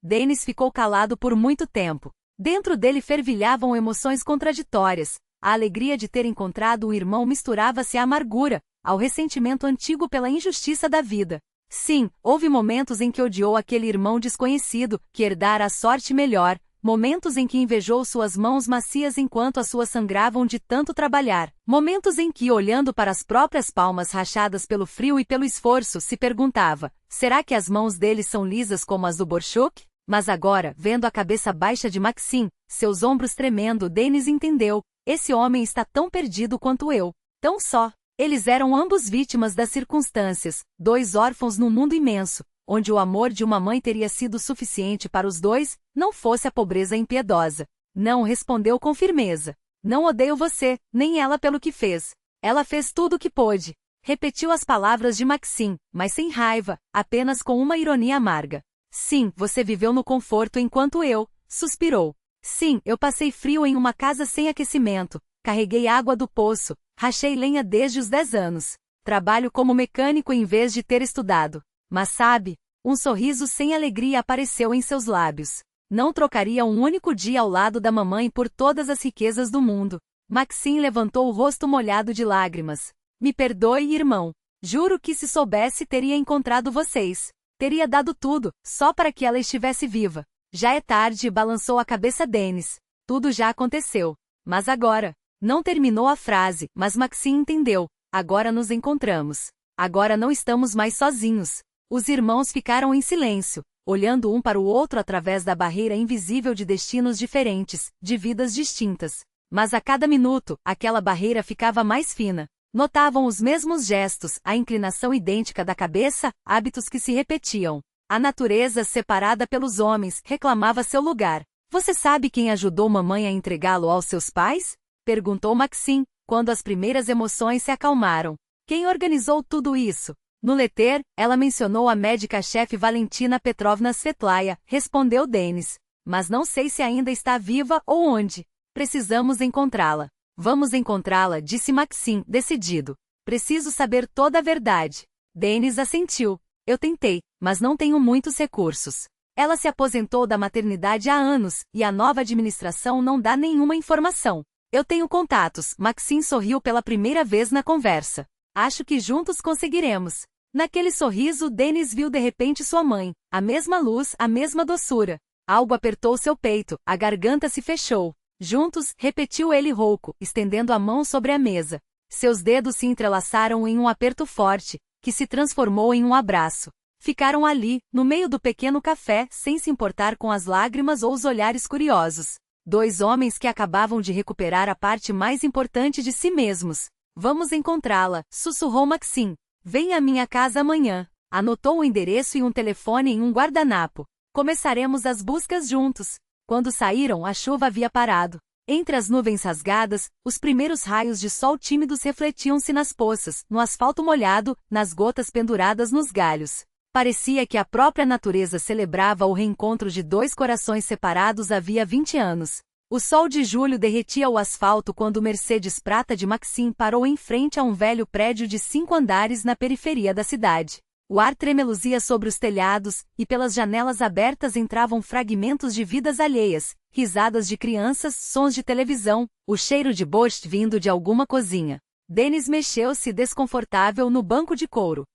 Dennis ficou calado por muito tempo. Dentro dele fervilhavam emoções contraditórias. A alegria de ter encontrado um irmão misturava-se à amargura, ao ressentimento antigo pela injustiça da vida. Sim, houve momentos em que odiou aquele irmão desconhecido, que herdara a sorte melhor, momentos em que invejou suas mãos macias enquanto as suas sangravam de tanto trabalhar, momentos em que, olhando para as próprias palmas rachadas pelo frio e pelo esforço, se perguntava, será que as mãos dele são lisas como as do Borchuk? Mas agora, vendo a cabeça baixa de Maxine, seus ombros tremendo, Dennis entendeu, esse homem está tão perdido quanto eu, tão só. Eles eram ambos vítimas das circunstâncias, dois órfãos num mundo imenso, onde o amor de uma mãe teria sido suficiente para os dois, não fosse a pobreza impiedosa. Não, respondeu com firmeza. Não odeio você, nem ela pelo que fez. Ela fez tudo o que pôde. Repetiu as palavras de Maxine, mas sem raiva, apenas com uma ironia amarga. Sim, você viveu no conforto enquanto eu, suspirou. Sim, eu passei frio em uma casa sem aquecimento, carreguei água do poço, rachei lenha desde os 10 anos. Trabalho como mecânico em vez de ter estudado. Mas sabe, um sorriso sem alegria apareceu em seus lábios. Não trocaria um único dia ao lado da mamãe por todas as riquezas do mundo. Maxine levantou o rosto molhado de lágrimas. Me perdoe, irmão. Juro que se soubesse teria encontrado vocês. Teria dado tudo, só para que ela estivesse viva. Já é tarde, balançou a cabeça Dennis. Tudo já aconteceu. Mas agora. Não terminou a frase, mas Maxine entendeu. Agora nos encontramos. Agora não estamos mais sozinhos. Os irmãos ficaram em silêncio, olhando um para o outro através da barreira invisível de destinos diferentes, de vidas distintas. Mas a cada minuto, aquela barreira ficava mais fina. Notavam os mesmos gestos, a inclinação idêntica da cabeça, hábitos que se repetiam. A natureza, separada pelos homens, reclamava seu lugar. Você sabe quem ajudou mamãe a entregá-lo aos seus pais? Perguntou Maxine, quando as primeiras emoções se acalmaram. Quem organizou tudo isso? No leter, ela mencionou a médica-chefe Valentina Petrovna Svetlaya, respondeu Dennis. Mas não sei se ainda está viva ou onde. Precisamos encontrá-la. Vamos encontrá-la, disse Maxine, decidido. Preciso saber toda a verdade. Dennis assentiu. Eu tentei, mas não tenho muitos recursos. Ela se aposentou da maternidade há anos, e a nova administração não dá nenhuma informação. Eu tenho contatos, Maxine sorriu pela primeira vez na conversa. Acho que juntos conseguiremos. Naquele sorriso, Dennis viu de repente sua mãe. A mesma luz, a mesma doçura. Algo apertou seu peito, a garganta se fechou. Juntos, repetiu ele rouco, estendendo a mão sobre a mesa. Seus dedos se entrelaçaram em um aperto forte, que se transformou em um abraço. Ficaram ali, no meio do pequeno café, sem se importar com as lágrimas ou os olhares curiosos. Dois homens que acabavam de recuperar a parte mais importante de si mesmos. Vamos encontrá-la, sussurrou Maxine. Venha à minha casa amanhã. Anotou o endereço e um telefone em um guardanapo. Começaremos as buscas juntos. Quando saíram, a chuva havia parado. Entre as nuvens rasgadas, os primeiros raios de sol tímidos refletiam-se nas poças, no asfalto molhado, nas gotas penduradas nos galhos. Parecia que a própria natureza celebrava o reencontro de dois corações separados havia 20 anos. O sol de julho derretia o asfalto quando o Mercedes prata de Maxine parou em frente a um velho prédio de 5 andares na periferia da cidade. O ar tremeluzia sobre os telhados, e pelas janelas abertas entravam fragmentos de vidas alheias, risadas de crianças, sons de televisão, o cheiro de borscht vindo de alguma cozinha. Dennis mexeu-se desconfortável no banco de couro.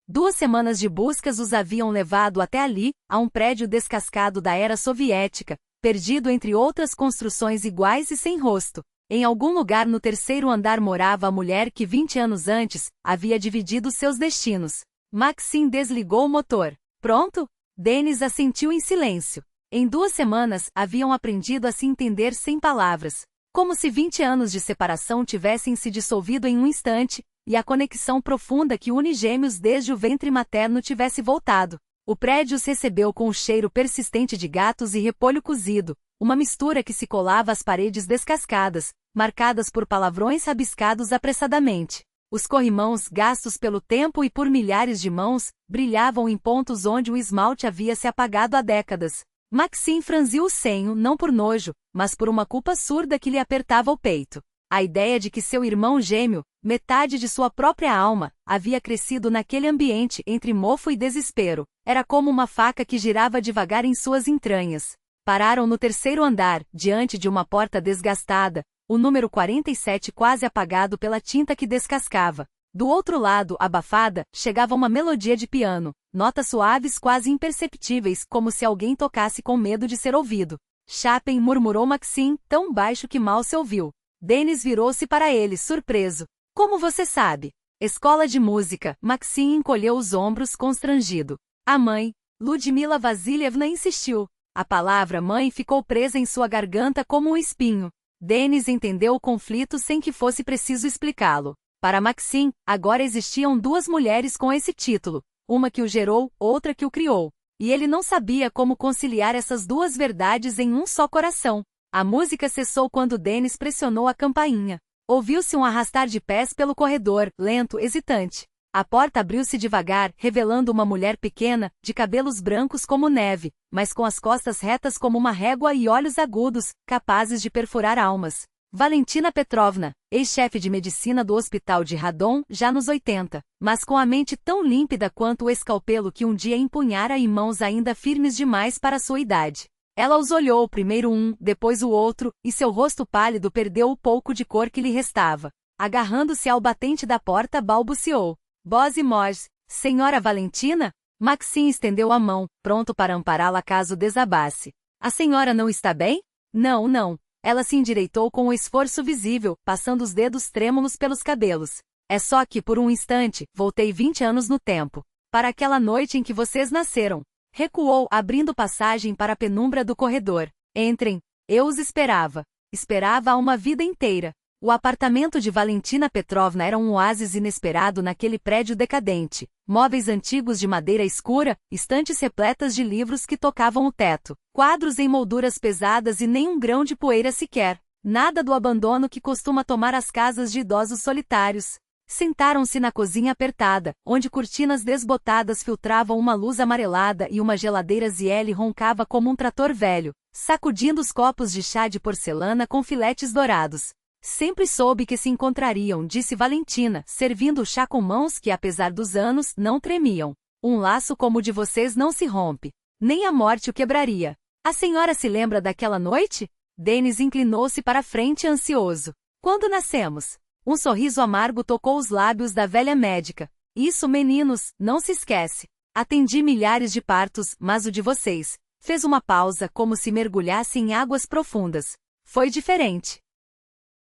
2 semanas de buscas os haviam levado até ali, a um prédio descascado da era soviética, perdido entre outras construções iguais e sem rosto. Em algum lugar no 3º andar morava a mulher que 20 anos antes havia dividido seus destinos. Maxim desligou o motor. Pronto? Denis assentiu em silêncio. Em 2 semanas haviam aprendido a se entender sem palavras. Como se 20 anos de separação tivessem se dissolvido em um instante, e a conexão profunda que une gêmeos desde o ventre materno tivesse voltado. O prédio os recebeu com o cheiro persistente de gatos e repolho cozido, uma mistura que se colava às paredes descascadas, marcadas por palavrões rabiscados apressadamente. Os corrimãos, gastos pelo tempo e por milhares de mãos, brilhavam em pontos onde o esmalte havia se apagado há décadas. Maxim franziu o senho não por nojo, mas por uma culpa surda que lhe apertava o peito. A ideia de que seu irmão gêmeo, metade de sua própria alma, havia crescido naquele ambiente entre mofo e desespero, era como uma faca que girava devagar em suas entranhas. Pararam no 3º andar, diante de uma porta desgastada, o número 47 quase apagado pela tinta que descascava. Do outro lado, abafada, chegava uma melodia de piano, notas suaves quase imperceptíveis, como se alguém tocasse com medo de ser ouvido. Chapin, murmurou Maxim, tão baixo que mal se ouviu. Denis virou-se para ele, surpreso. Como você sabe? Escola de música. Maxim encolheu os ombros, constrangido. A mãe, Ludmila Vassilievna, insistiu. A palavra mãe ficou presa em sua garganta como um espinho. Denis entendeu o conflito sem que fosse preciso explicá-lo. Para Maxim, agora existiam 2 mulheres com esse título, uma que o gerou, outra que o criou. E ele não sabia como conciliar essas 2 verdades em um só coração. A música cessou quando Denis pressionou a campainha. Ouviu-se um arrastar de pés pelo corredor, lento, hesitante. A porta abriu-se devagar, revelando uma mulher pequena, de cabelos brancos como neve, mas com as costas retas como uma régua e olhos agudos, capazes de perfurar almas. Valentina Petrovna, ex-chefe de medicina do hospital de Radom, já nos 80, mas com a mente tão límpida quanto o escalpelo que um dia empunhara e mãos ainda firmes demais para sua idade. Ela os olhou, primeiro um, depois o outro, e seu rosto pálido perdeu o pouco de cor que lhe restava. Agarrando-se ao batente da porta, balbuciou. Bose Mors, senhora Valentina? Maxim estendeu a mão, pronto para ampará-la caso desabasse. A senhora não está bem? Não, não. Ela se endireitou com um esforço visível, passando os dedos trêmulos pelos cabelos. É só que, por um instante, voltei 20 anos no tempo. Para aquela noite em que vocês nasceram. Recuou, abrindo passagem para a penumbra do corredor. Entrem. Eu os esperava. Esperava há uma vida inteira. O apartamento de Valentina Petrovna era um oásis inesperado naquele prédio decadente. Móveis antigos de madeira escura, estantes repletas de livros que tocavam o teto, quadros em molduras pesadas e nem um grão de poeira sequer. Nada do abandono que costuma tomar as casas de idosos solitários. Sentaram-se na cozinha apertada, onde cortinas desbotadas filtravam uma luz amarelada e uma geladeira Ziele roncava como um trator velho, sacudindo os copos de chá de porcelana com filetes dourados. Sempre soube que se encontrariam, disse Valentina, servindo o chá com mãos que, apesar dos anos, não tremiam. Um laço como o de vocês não se rompe. Nem a morte o quebraria. A senhora se lembra daquela noite? Denis inclinou-se para a frente ansioso. Quando nascemos? Um sorriso amargo tocou os lábios da velha médica. Isso, meninos, não se esquece. Atendi milhares de partos, mas o de vocês. Fez uma pausa, como se mergulhasse em águas profundas. Foi diferente.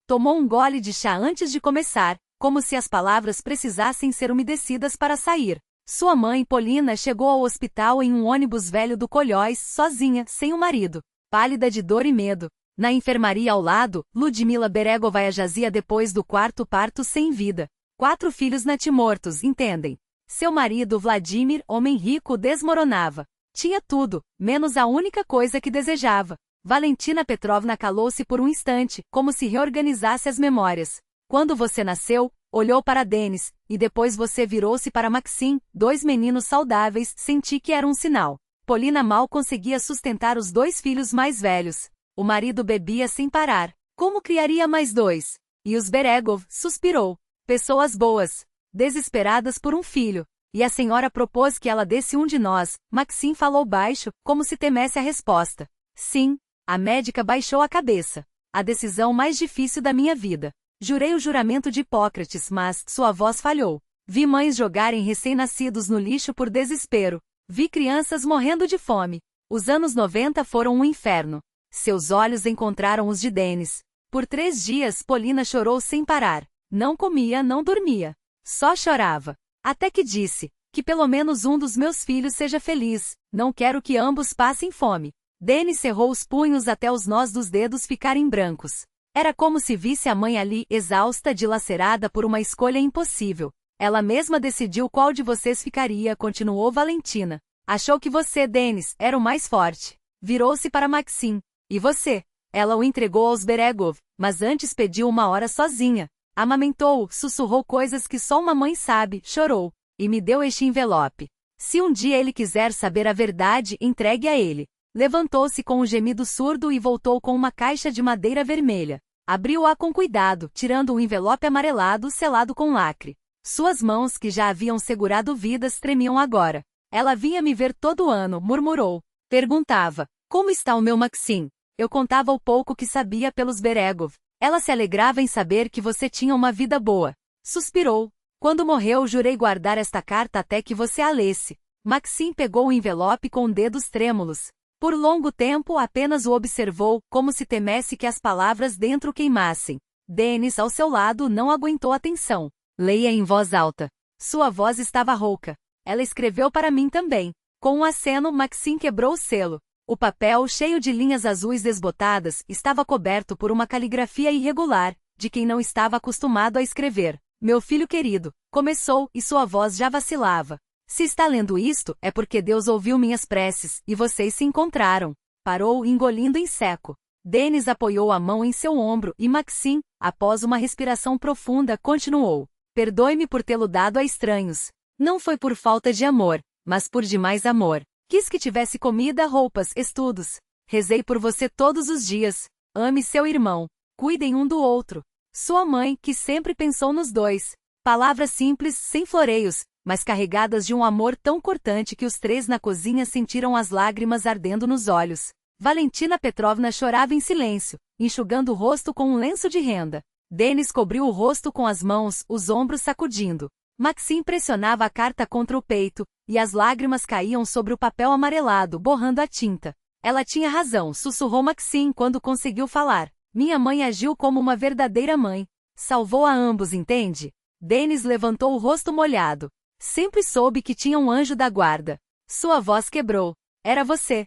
Tomou um gole de chá antes de começar, como se as palavras precisassem ser umedecidas para sair. Sua mãe, Polina, chegou ao hospital em um ônibus velho do Colhóis, sozinha, sem o marido. Pálida de dor e medo. Na enfermaria ao lado, Ludmila Beregovaya jazia depois do 4º parto sem vida. 4 filhos natimortos, entendem? Seu marido, Vladimir, homem rico, desmoronava. Tinha tudo, menos a única coisa que desejava. Valentina Petrovna calou-se por um instante, como se reorganizasse as memórias. Quando você nasceu, olhou para Denis, e depois você virou-se para Maxim, 2 meninos saudáveis, senti que era um sinal. Polina mal conseguia sustentar os 2 filhos mais velhos. O marido bebia sem parar. Como criaria mais 2? E os Beregov, suspirou. Pessoas boas. Desesperadas por um filho. E a senhora propôs que ela desse um de nós. Maxim falou baixo, como se temesse a resposta. Sim. A médica baixou a cabeça. A decisão mais difícil da minha vida. Jurei o juramento de Hipócrates, mas sua voz falhou. Vi mães jogarem recém-nascidos no lixo por desespero. Vi crianças morrendo de fome. Os anos 90 foram um inferno. Seus olhos encontraram os de Dennis. Por 3 dias Polina chorou sem parar. Não comia, não dormia. Só chorava. Até que disse, que pelo menos um dos meus filhos seja feliz. Não quero que ambos passem fome. Dennis cerrou os punhos até os nós dos dedos ficarem brancos. Era como se visse a mãe ali, exausta, dilacerada por uma escolha impossível. Ela mesma decidiu qual de vocês ficaria, continuou Valentina. Achou que você, Dennis, era o mais forte. Virou-se para Maxim. E você? Ela o entregou aos Beregov, mas antes pediu 1 hora sozinha. Amamentou-o, sussurrou coisas que só uma mãe sabe, chorou. E me deu este envelope. Se um dia ele quiser saber a verdade, entregue a ele. Levantou-se com um gemido surdo e voltou com uma caixa de madeira vermelha. Abriu-a com cuidado, tirando um envelope amarelado selado com lacre. Suas mãos, que já haviam segurado vidas, tremiam agora. Ela vinha me ver todo ano, murmurou. Perguntava, como está o meu Maxim? Eu contava o pouco que sabia pelos Beregov. Ela se alegrava em saber que você tinha uma vida boa. Suspirou. Quando morreu, jurei guardar esta carta até que você a lesse. Maxim pegou o envelope com dedos trêmulos. Por longo tempo apenas o observou, como se temesse que as palavras dentro queimassem. Dennis, ao seu lado, não aguentou a tensão. Leia em voz alta. Sua voz estava rouca. Ela escreveu para mim também. Com um aceno, Maxim quebrou o selo. O papel, cheio de linhas azuis desbotadas, estava coberto por uma caligrafia irregular, de quem não estava acostumado a escrever. Meu filho querido, começou, e sua voz já vacilava. Se está lendo isto, é porque Deus ouviu minhas preces, e vocês se encontraram. Parou, engolindo em seco. Dennis apoiou a mão em seu ombro, e Maxim, após uma respiração profunda, continuou. Perdoe-me por tê-lo dado a estranhos. Não foi por falta de amor, mas por demais amor. Quis que tivesse comida, roupas, estudos. Rezei por você todos os dias. Ame seu irmão. Cuidem um do outro. Sua mãe, que sempre pensou nos dois. Palavras simples, sem floreios, mas carregadas de um amor tão cortante que os 3 na cozinha sentiram as lágrimas ardendo nos olhos. Valentina Petrovna chorava em silêncio, enxugando o rosto com um lenço de renda. Dennis cobriu o rosto com as mãos, os ombros sacudindo. Maxim pressionava a carta contra o peito, e as lágrimas caíam sobre o papel amarelado, borrando a tinta. Ela tinha razão, sussurrou Maxim quando conseguiu falar. Minha mãe agiu como uma verdadeira mãe. Salvou a ambos, entende? Dennis levantou o rosto molhado. Sempre soube que tinha um anjo da guarda. Sua voz quebrou. Era você.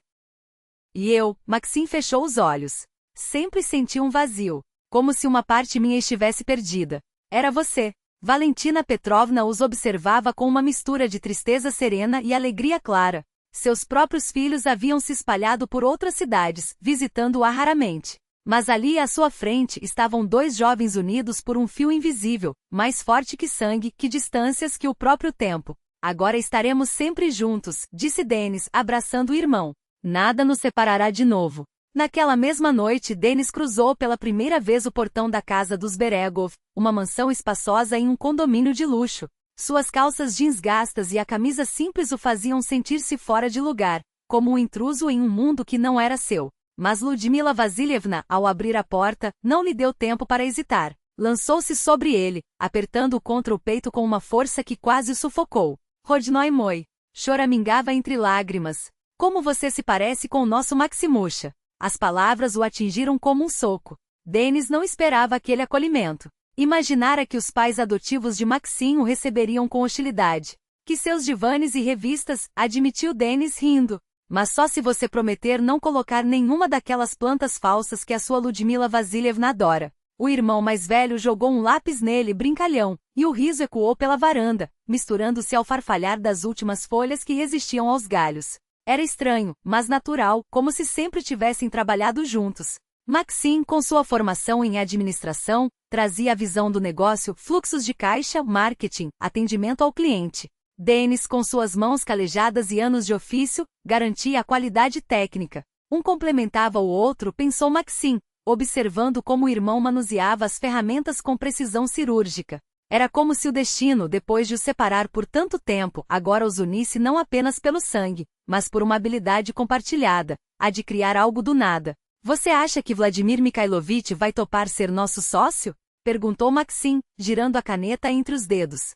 E eu, Maxim fechou os olhos. Sempre senti um vazio. Como se uma parte minha estivesse perdida. Era você. Valentina Petrovna os observava com uma mistura de tristeza serena e alegria clara. Seus próprios filhos haviam se espalhado por outras cidades, visitando-a raramente. Mas ali à sua frente estavam 2 jovens unidos por um fio invisível, mais forte que sangue, que distâncias, que o próprio tempo. Agora estaremos sempre juntos, disse Dennis, abraçando o irmão. Nada nos separará de novo. Naquela mesma noite, Dennis cruzou pela primeira vez o portão da casa dos Beregov, uma mansão espaçosa em um condomínio de luxo. Suas calças jeans gastas e a camisa simples o faziam sentir-se fora de lugar, como um intruso em um mundo que não era seu. Mas Ludmila Vasilievna, ao abrir a porta, não lhe deu tempo para hesitar. Lançou-se sobre ele, apertando-o contra o peito com uma força que quase o sufocou. Rodnoi Moi. Choramingava entre lágrimas. Como você se parece com o nosso Maximucha. As palavras o atingiram como um soco. Dennis não esperava aquele acolhimento. Imaginara que os pais adotivos de Maxim o receberiam com hostilidade. Que seus divanes e revistas, admitiu Dennis rindo. Mas só se você prometer não colocar nenhuma daquelas plantas falsas que a sua Ludmila Vasilievna adora. O irmão mais velho jogou um lápis nele brincalhão, e o riso ecoou pela varanda, misturando-se ao farfalhar das últimas folhas que resistiam aos galhos. Era estranho, mas natural, como se sempre tivessem trabalhado juntos. Maxim, com sua formação em administração, trazia a visão do negócio, fluxos de caixa, marketing, atendimento ao cliente. Dennis, com suas mãos calejadas e anos de ofício, garantia a qualidade técnica. Um complementava o outro, pensou Maxim, observando como o irmão manuseava as ferramentas com precisão cirúrgica. Era como se o destino, depois de os separar por tanto tempo, agora os unisse não apenas pelo sangue, mas por uma habilidade compartilhada, a de criar algo do nada. Você acha que Vladimir Mikhailovich vai topar ser nosso sócio? Perguntou Maxim, girando a caneta entre os dedos.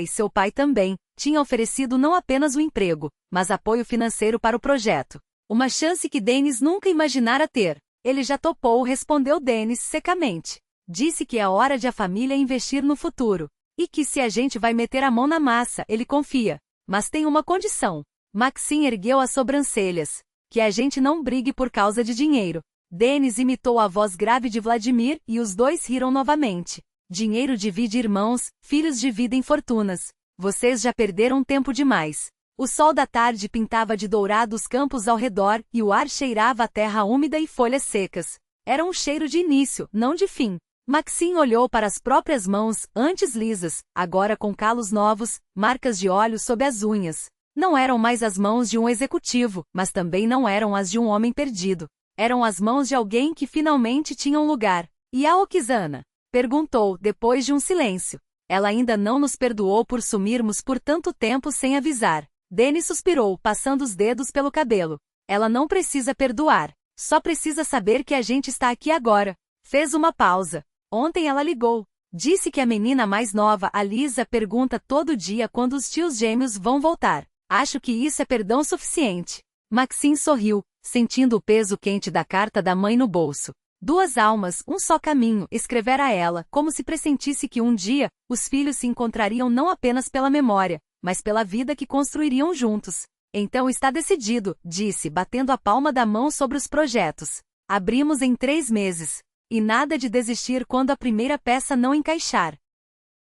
Seu pai também, tinha oferecido não apenas o emprego, mas apoio financeiro para o projeto. Uma chance que Dennis nunca imaginara ter. Ele já topou, respondeu Dennis secamente. Disse que é hora de a família investir no futuro. E que se a gente vai meter a mão na massa, ele confia. Mas tem uma condição. Maxine ergueu as sobrancelhas. Que a gente não brigue por causa de dinheiro. Dennis imitou a voz grave de Vladimir e os dois riram novamente. Dinheiro divide irmãos, filhos dividem fortunas. Vocês já perderam tempo demais. O sol da tarde pintava de dourado os campos ao redor e o ar cheirava a terra úmida e folhas secas. Era um cheiro de início, não de fim. Maxine olhou para as próprias mãos, antes lisas, agora com calos novos, marcas de óleo sob as unhas. Não eram mais as mãos de um executivo, mas também não eram as de um homem perdido. Eram as mãos de alguém que finalmente tinha um lugar. E a Oksana? Perguntou, depois de um silêncio. Ela ainda não nos perdoou por sumirmos por tanto tempo sem avisar. Dennis suspirou, passando os dedos pelo cabelo. Ela não precisa perdoar. Só precisa saber que a gente está aqui agora. Fez uma pausa. Ontem ela ligou. Disse que a menina mais nova, a Lisa, pergunta todo dia quando os tios gêmeos vão voltar. Acho que isso é perdão suficiente. Maxine sorriu, sentindo o peso quente da carta da mãe no bolso. 2 almas, um só caminho, escrevera ela, como se pressentisse que um dia, os filhos se encontrariam não apenas pela memória, mas pela vida que construiriam juntos. Então está decidido, disse, batendo a palma da mão sobre os projetos. Abrimos em 3 meses. E nada de desistir quando a primeira peça não encaixar.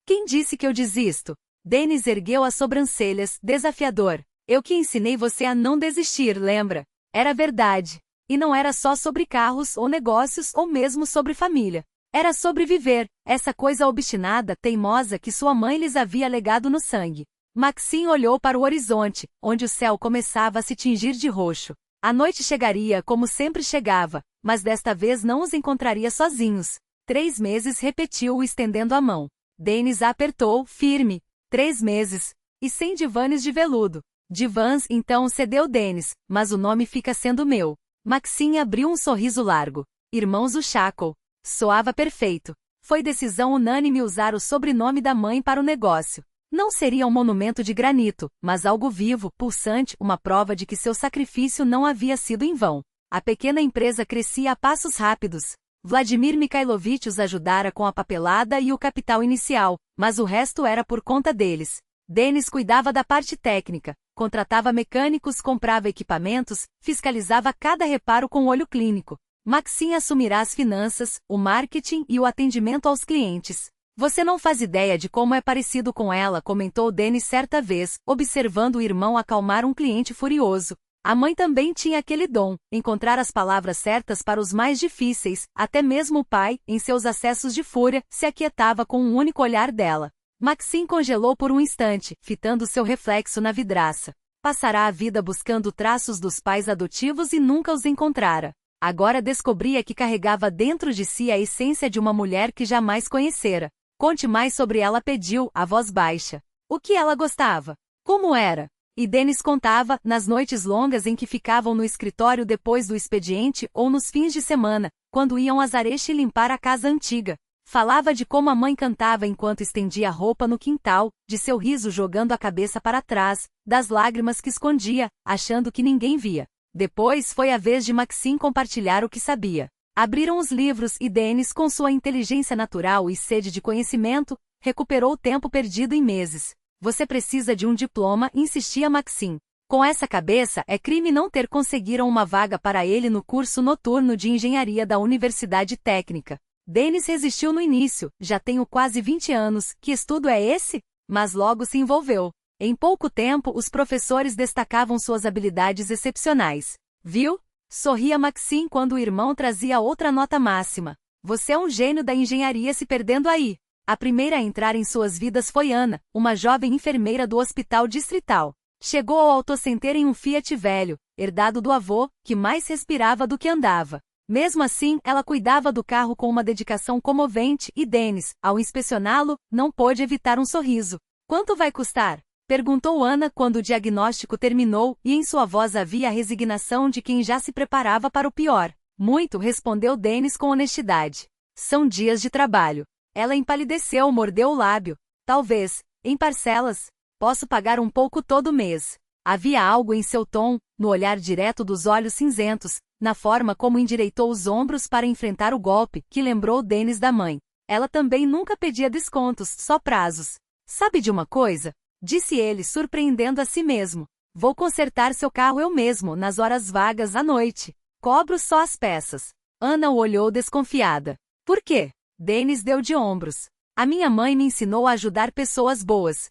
Quem disse que eu desisto? Dennis ergueu as sobrancelhas, desafiador. Eu que ensinei você a não desistir, lembra? Era verdade. E não era só sobre carros ou negócios ou mesmo sobre família. Era sobre viver, essa coisa obstinada, teimosa que sua mãe lhes havia legado no sangue. Maxine olhou para o horizonte, onde o céu começava a se tingir de roxo. A noite chegaria como sempre chegava, mas desta vez não os encontraria sozinhos. 3 meses, repetiu, estendendo a mão. Dennis a apertou, firme. 3 meses. E sem divanes de veludo. Divãs, então, cedeu Dennis, mas o nome fica sendo meu. Maxine abriu um sorriso largo. Irmãos Ushakov. Soava perfeito. Foi decisão unânime usar o sobrenome da mãe para o negócio. Não seria um monumento de granito, mas algo vivo, pulsante, uma prova de que seu sacrifício não havia sido em vão. A pequena empresa crescia a passos rápidos. Vladimir Mikhailovich os ajudara com a papelada e o capital inicial, mas o resto era por conta deles. Dennis cuidava da parte técnica, contratava mecânicos, comprava equipamentos, fiscalizava cada reparo com olho clínico. Maxine assumirá as finanças, o marketing e o atendimento aos clientes. Você não faz ideia de como é parecido com ela, comentou Dennis certa vez, observando o irmão acalmar um cliente furioso. A mãe também tinha aquele dom, encontrar as palavras certas para os mais difíceis, até mesmo o pai, em seus acessos de fúria, se aquietava com um único olhar dela. Maxine congelou por um instante, fitando seu reflexo na vidraça. Passará a vida buscando traços dos pais adotivos e nunca os encontrara. Agora descobria que carregava dentro de si a essência de uma mulher que jamais conhecera. Conte mais sobre ela, pediu, a voz baixa. O que ela gostava? Como era? E Dennis contava, nas noites longas em que ficavam no escritório depois do expediente ou nos fins de semana, quando iam a Zareche limpar a casa antiga. Falava de como a mãe cantava enquanto estendia a roupa no quintal, de seu riso jogando a cabeça para trás, das lágrimas que escondia, achando que ninguém via. Depois foi a vez de Maxine compartilhar o que sabia. Abriram os livros e Dennis, com sua inteligência natural e sede de conhecimento, recuperou o tempo perdido em meses. Você precisa de um diploma, insistia Maxine. Com essa cabeça, é crime não ter conseguido uma vaga para ele no curso noturno de engenharia da Universidade Técnica. Dennis resistiu no início, já tenho quase 20 anos, que estudo é esse? Mas logo se envolveu. Em pouco tempo, os professores destacavam suas habilidades excepcionais. Viu? Sorria Maxine quando o irmão trazia outra nota máxima. Você é um gênio da engenharia se perdendo aí. A primeira a entrar em suas vidas foi Ana, uma jovem enfermeira do hospital distrital. Chegou ao autocenter em um Fiat velho, herdado do avô, que mais respirava do que andava. Mesmo assim, ela cuidava do carro com uma dedicação comovente e Dennis, ao inspecioná-lo, não pôde evitar um sorriso. Quanto vai custar? Perguntou Ana quando o diagnóstico terminou e em sua voz havia a resignação de quem já se preparava para o pior. Muito, respondeu Dennis com honestidade. São dias de trabalho. Ela empalideceu, mordeu o lábio. Talvez, em parcelas. Posso pagar um pouco todo mês. Havia algo em seu tom, no olhar direto dos olhos cinzentos, na forma como endireitou os ombros para enfrentar o golpe, que lembrou Dennis da mãe. Ela também nunca pedia descontos, só prazos. Sabe de uma coisa? Disse ele, surpreendendo a si mesmo. Vou consertar seu carro eu mesmo, nas horas vagas à noite. Cobro só as peças. Ana o olhou desconfiada. Por quê? Dennis deu de ombros. A minha mãe me ensinou a ajudar pessoas boas.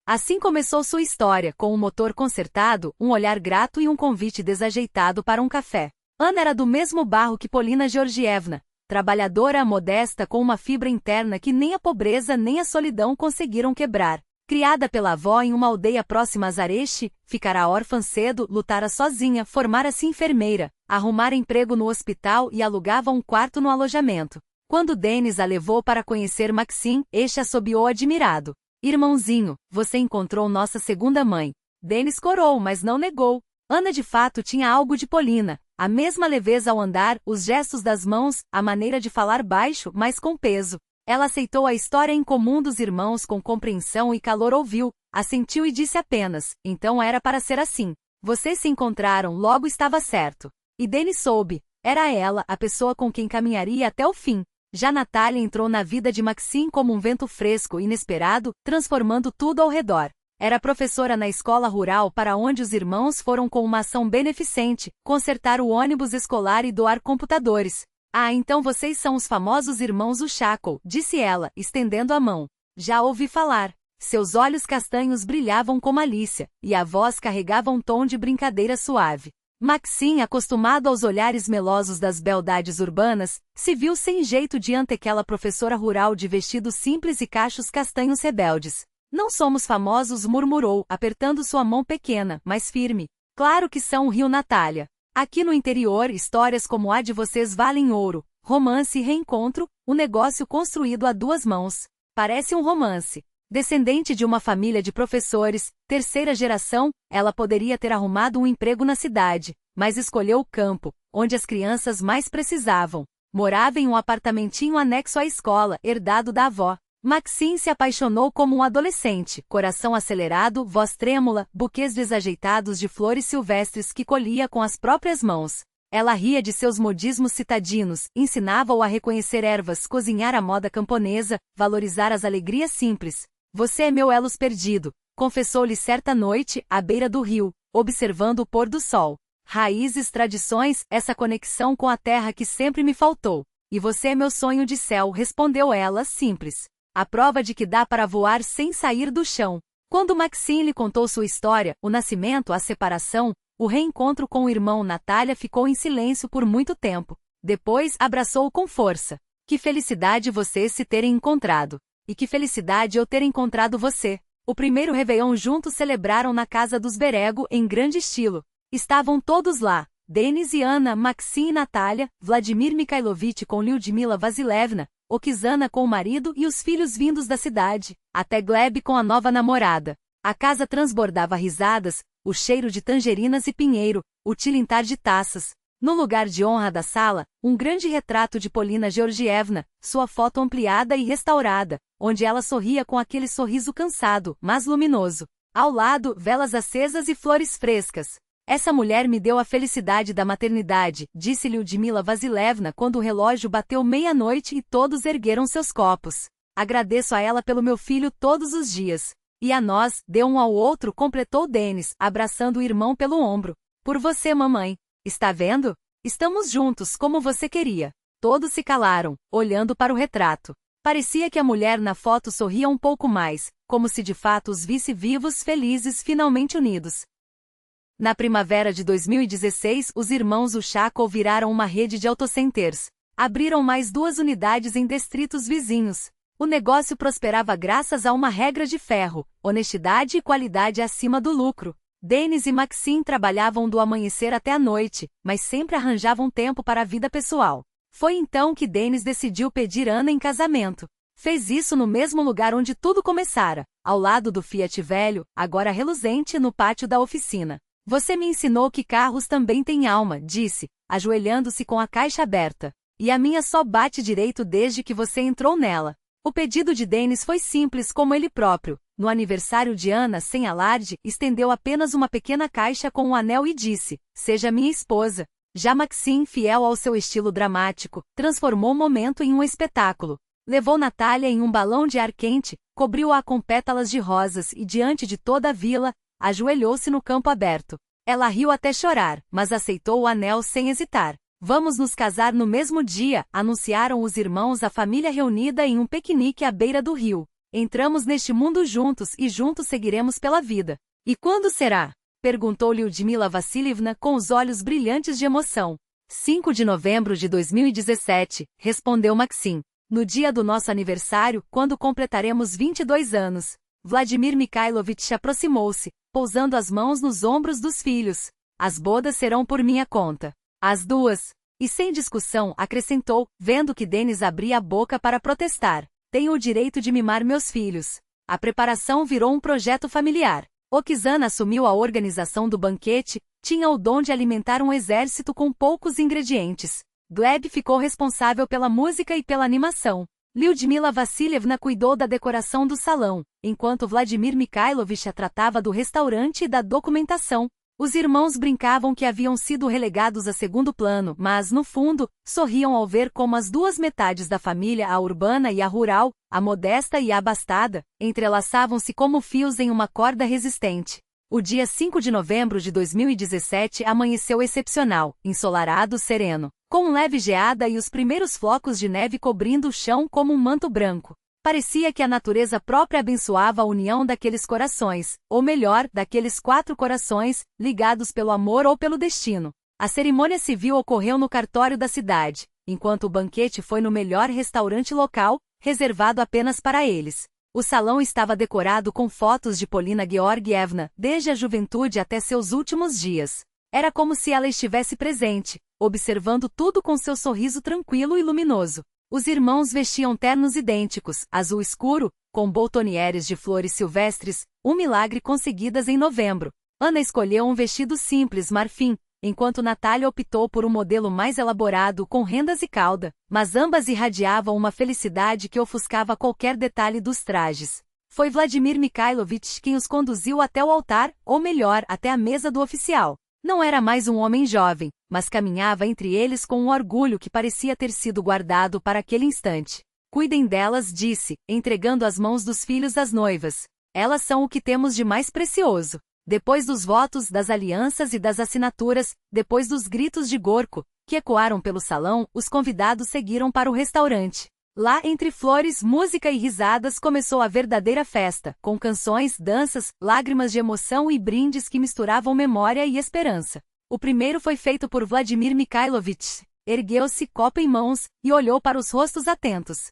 Assim começou sua história, com o motor consertado, um olhar grato e um convite desajeitado para um café. Ana era do mesmo barro que Polina Georgievna, trabalhadora modesta com uma fibra interna que nem a pobreza nem a solidão conseguiram quebrar. Criada pela avó em uma aldeia próxima a Zareche, ficara órfã cedo, lutara sozinha, formara-se enfermeira, arrumara emprego no hospital e alugava um quarto no alojamento. Quando Dennis a levou para conhecer Maxim, este assobiou admirado. Irmãozinho, você encontrou nossa segunda mãe. Dennis corou, mas não negou. Ana de fato tinha algo de Polina, a mesma leveza ao andar, os gestos das mãos, a maneira de falar baixo, mas com peso. Ela aceitou a história em comum dos irmãos com compreensão e calor, ouviu, assentiu e disse apenas, então era para ser assim. Vocês se encontraram, logo estava certo. E Dennis soube, era ela a pessoa com quem caminharia até o fim. Já Natália entrou na vida de Maxim como um vento fresco, inesperado, transformando tudo ao redor. Era professora na escola rural para onde os irmãos foram com uma ação beneficente, consertar o ônibus escolar e doar computadores. Ah, então vocês são os famosos irmãos Ushakov, disse ela, estendendo a mão. Já ouvi falar. Seus olhos castanhos brilhavam com malícia, e a voz carregava um tom de brincadeira suave. Maxim, acostumado aos olhares melosos das beldades urbanas, se viu sem jeito diante aquela professora rural de vestido simples e cachos castanhos rebeldes. Não somos famosos, murmurou, apertando sua mão pequena, mas firme. Claro que são, riu Natália. Aqui no interior, histórias como a de vocês valem ouro. Romance e reencontro, um negócio construído a duas mãos. Parece um romance. Descendente de uma família de professores, terceira geração, ela poderia ter arrumado um emprego na cidade, mas escolheu o campo, onde as crianças mais precisavam. Morava em um apartamentinho anexo à escola, herdado da avó. Maxim se apaixonou como um adolescente, coração acelerado, voz trêmula, buquês desajeitados de flores silvestres que colhia com as próprias mãos. Ela ria de seus modismos citadinos, ensinava-o a reconhecer ervas, cozinhar a moda camponesa, valorizar as alegrias simples. Você é meu elos perdido, confessou-lhe certa noite, à beira do rio, observando o pôr do sol. Raízes, tradições, essa conexão com a terra que sempre me faltou. E você é meu sonho de céu, respondeu ela, simples. A prova de que dá para voar sem sair do chão. Quando Maxim lhe contou sua história, o nascimento, a separação, o reencontro com o irmão, Natália ficou em silêncio por muito tempo. Depois, abraçou-o com força. Que felicidade vocês se terem encontrado. E que felicidade eu ter encontrado você. O primeiro Réveillon juntos celebraram na casa dos Berego em grande estilo. Estavam todos lá. Dennis e Ana, Maxim e Natália, Vladimir Mikhailovich com Lyudmila Vasilevna, Oksana com o marido e os filhos vindos da cidade, até Gleb com a nova namorada. A casa transbordava risadas, o cheiro de tangerinas e pinheiro, o tilintar de taças. No lugar de honra da sala, um grande retrato de Polina Georgievna, sua foto ampliada e restaurada, onde ela sorria com aquele sorriso cansado, mas luminoso. Ao lado, velas acesas e flores frescas. Essa mulher me deu a felicidade da maternidade, disse-lhe Lyudmila Vasilevna quando o relógio bateu meia-noite e todos ergueram seus copos. Agradeço a ela pelo meu filho todos os dias. E a nós, deu um ao outro, completou Dennis, abraçando o irmão pelo ombro. Por você, mamãe. Está vendo? Estamos juntos, como você queria. Todos se calaram, olhando para o retrato. Parecia que a mulher na foto sorria um pouco mais, como se de fato os visse vivos, felizes, finalmente unidos. Na primavera de 2016, os irmãos Ushakov viraram uma rede de autocenters. Abriram mais 2 unidades em distritos vizinhos. O negócio prosperava graças a uma regra de ferro: honestidade e qualidade acima do lucro. Dennis e Maxim trabalhavam do amanhecer até a noite, mas sempre arranjavam tempo para a vida pessoal. Foi então que Dennis decidiu pedir Ana em casamento. Fez isso no mesmo lugar onde tudo começara, ao lado do Fiat velho, agora reluzente, no pátio da oficina. Você me ensinou que carros também têm alma, disse, ajoelhando-se com a caixa aberta. E a minha só bate direito desde que você entrou nela. O pedido de Denis foi simples como ele próprio. No aniversário de Ana, sem alarde, estendeu apenas uma pequena caixa com um anel e disse: "Seja minha esposa." Já Maxine, fiel ao seu estilo dramático, transformou o momento em um espetáculo. Levou Natália em um balão de ar quente, cobriu-a com pétalas de rosas e, diante de toda a vila, ajoelhou-se no campo aberto. Ela riu até chorar, mas aceitou o anel sem hesitar. "Vamos nos casar no mesmo dia", anunciaram os irmãos à família reunida em um piquenique à beira do rio. "Entramos neste mundo juntos e juntos seguiremos pela vida." "E quando será?" perguntou Lyudmila Vassilievna com os olhos brilhantes de emoção. 5 de novembro de 2017, respondeu Maxim. "No dia do nosso aniversário, quando completaremos 22 anos. Vladimir Mikhailovich aproximou-se, pousando as mãos nos ombros dos filhos. "As bodas serão por minha conta." "As duas." E sem discussão acrescentou, vendo que Denis abria a boca para protestar: "Tenho o direito de mimar meus filhos." A preparação virou um projeto familiar. Oksana assumiu a organização do banquete, tinha o dom de alimentar um exército com poucos ingredientes. Gleb ficou responsável pela música e pela animação. Lyudmila Vassilievna cuidou da decoração do salão, enquanto Vladimir Mikhailovich tratava do restaurante e da documentação. Os irmãos brincavam que haviam sido relegados a segundo plano, mas, no fundo, sorriam ao ver como as duas metades da família, a urbana e a rural, a modesta e a abastada, entrelaçavam-se como fios em uma corda resistente. O dia 5 de novembro de 2017 amanheceu excepcional, ensolarado, sereno, com leve geada e os primeiros flocos de neve cobrindo o chão como um manto branco. Parecia que a natureza própria abençoava a união daqueles corações, ou melhor, daqueles 4 corações, ligados pelo amor ou pelo destino. A cerimônia civil ocorreu no cartório da cidade, enquanto o banquete foi no melhor restaurante local, reservado apenas para eles. O salão estava decorado com fotos de Polina Georgievna, desde a juventude até seus últimos dias. Era como se ela estivesse presente, observando tudo com seu sorriso tranquilo e luminoso. Os irmãos vestiam ternos idênticos, azul escuro, com botonieres de flores silvestres, um milagre conseguidas em novembro. Ana escolheu um vestido simples, marfim, enquanto Natália optou por um modelo mais elaborado com rendas e cauda, mas ambas irradiavam uma felicidade que ofuscava qualquer detalhe dos trajes. Foi Vladimir Mikhailovich quem os conduziu até o altar, ou melhor, até a mesa do oficial. Não era mais um homem jovem, mas caminhava entre eles com um orgulho que parecia ter sido guardado para aquele instante. "Cuidem delas", disse, entregando as mãos dos filhos às noivas. "Elas são o que temos de mais precioso." Depois dos votos, das alianças e das assinaturas, depois dos gritos de Gorko, que ecoaram pelo salão, os convidados seguiram para o restaurante. Lá, entre flores, música e risadas, começou a verdadeira festa, com canções, danças, lágrimas de emoção e brindes que misturavam memória e esperança. O primeiro foi feito por Vladimir Mikhailovich. Ergueu-se, copo em mãos, e olhou para os rostos atentos.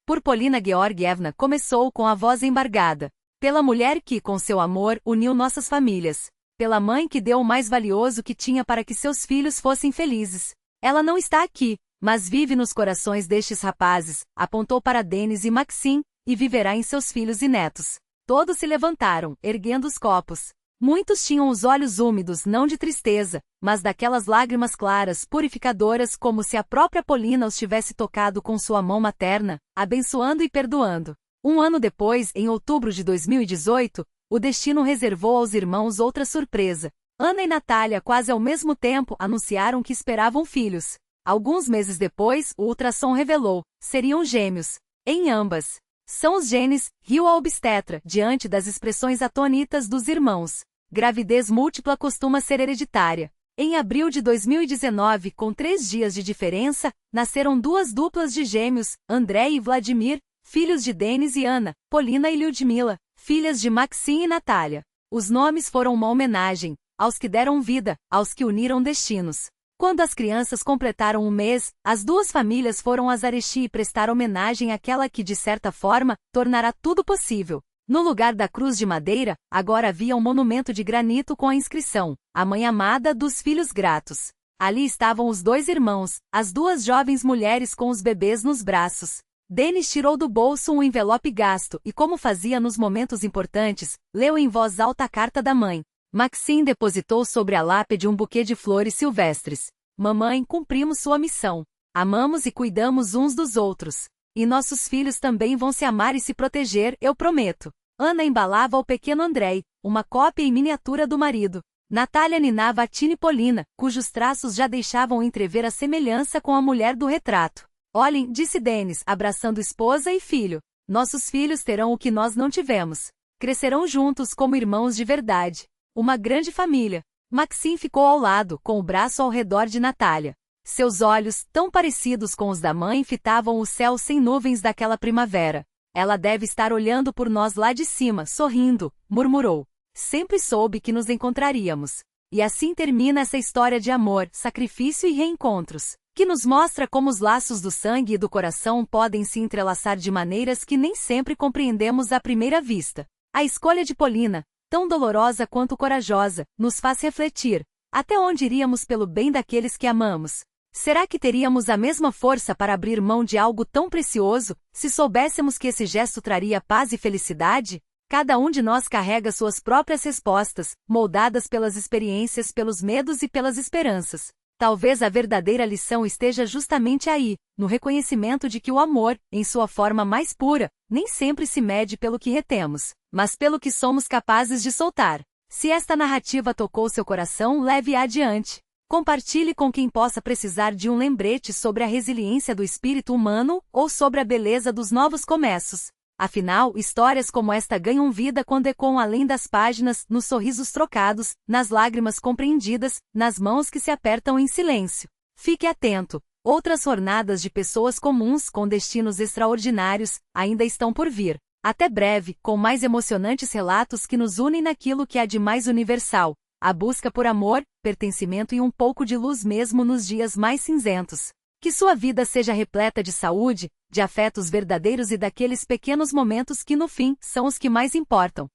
Por Polina Georgievna começou com a voz embargada. "Pela mulher que, com seu amor, uniu nossas famílias. Pela mãe que deu o mais valioso que tinha para que seus filhos fossem felizes. Ela não está aqui, mas vive nos corações destes rapazes", apontou para Denis e Maxim, "e viverá em seus filhos e netos." Todos se levantaram, erguendo os copos. Muitos tinham os olhos úmidos não de tristeza, mas daquelas lágrimas claras, purificadoras, como se a própria Polina os tivesse tocado com sua mão materna, abençoando e perdoando. Um ano depois, em outubro de 2018, o destino reservou aos irmãos outra surpresa. Ana e Natália, quase ao mesmo tempo, anunciaram que esperavam filhos. Alguns meses depois, o ultrassom revelou: seriam gêmeos. Em ambas. "São os genes", riu a obstetra, diante das expressões atônitas dos irmãos. Gravidez múltipla costuma ser hereditária. Em abril de 2019, com 3 dias de diferença, nasceram 2 duplas de gêmeos, André e Vladimir, filhos de Denis e Ana, Polina e Lyudmila, filhas de Maxim e Natália. Os nomes foram uma homenagem aos que deram vida, aos que uniram destinos. Quando as crianças completaram 1 mês, as 2 famílias foram a Zarechi e prestar homenagem àquela que, de certa forma, tornará tudo possível. No lugar da cruz de madeira, agora havia um monumento de granito com a inscrição: "A Mãe Amada dos Filhos Gratos." Ali estavam os 2 irmãos, as 2 jovens mulheres com os bebês nos braços. Denis tirou do bolso um envelope gasto e, como fazia nos momentos importantes, leu em voz alta a carta da mãe. Maxim depositou sobre a lápide um buquê de flores silvestres. "Mamãe, cumprimos sua missão. Amamos e cuidamos uns dos outros." E nossos filhos também vão se amar e se proteger, eu prometo. Ana embalava o pequeno Andrei, uma cópia em miniatura do marido. Natália ninava a Tini Polina, cujos traços já deixavam entrever a semelhança com a mulher do retrato. Olhem, disse Denis, abraçando esposa e filho. Nossos filhos terão o que nós não tivemos. Crescerão juntos como irmãos de verdade. Uma grande família. Maxim ficou ao lado, com o braço ao redor de Natália. Seus olhos, tão parecidos com os da mãe, fitavam o céu sem nuvens daquela primavera. Ela deve estar olhando por nós lá de cima, sorrindo, murmurou. Sempre soube que nos encontraríamos. E assim termina essa história de amor, sacrifício e reencontros, que nos mostra como os laços do sangue e do coração podem se entrelaçar de maneiras que nem sempre compreendemos à primeira vista. A escolha de Polina, tão dolorosa quanto corajosa, nos faz refletir. Até onde iríamos pelo bem daqueles que amamos? Será que teríamos a mesma força para abrir mão de algo tão precioso, se soubéssemos que esse gesto traria paz e felicidade? Cada um de nós carrega suas próprias respostas, moldadas pelas experiências, pelos medos e pelas esperanças. Talvez a verdadeira lição esteja justamente aí, no reconhecimento de que o amor, em sua forma mais pura, nem sempre se mede pelo que retemos, mas pelo que somos capazes de soltar. Se esta narrativa tocou seu coração, leve-a adiante. Compartilhe com quem possa precisar de um lembrete sobre a resiliência do espírito humano ou sobre a beleza dos novos começos. Afinal, histórias como esta ganham vida quando ecoam além das páginas, nos sorrisos trocados, nas lágrimas compreendidas, nas mãos que se apertam em silêncio. Fique atento. Outras jornadas de pessoas comuns com destinos extraordinários ainda estão por vir. Até breve, com mais emocionantes relatos que nos unem naquilo que há de mais universal. A busca por amor, pertencimento e um pouco de luz mesmo nos dias mais cinzentos. Que sua vida seja repleta de saúde, de afetos verdadeiros e daqueles pequenos momentos que no fim são os que mais importam.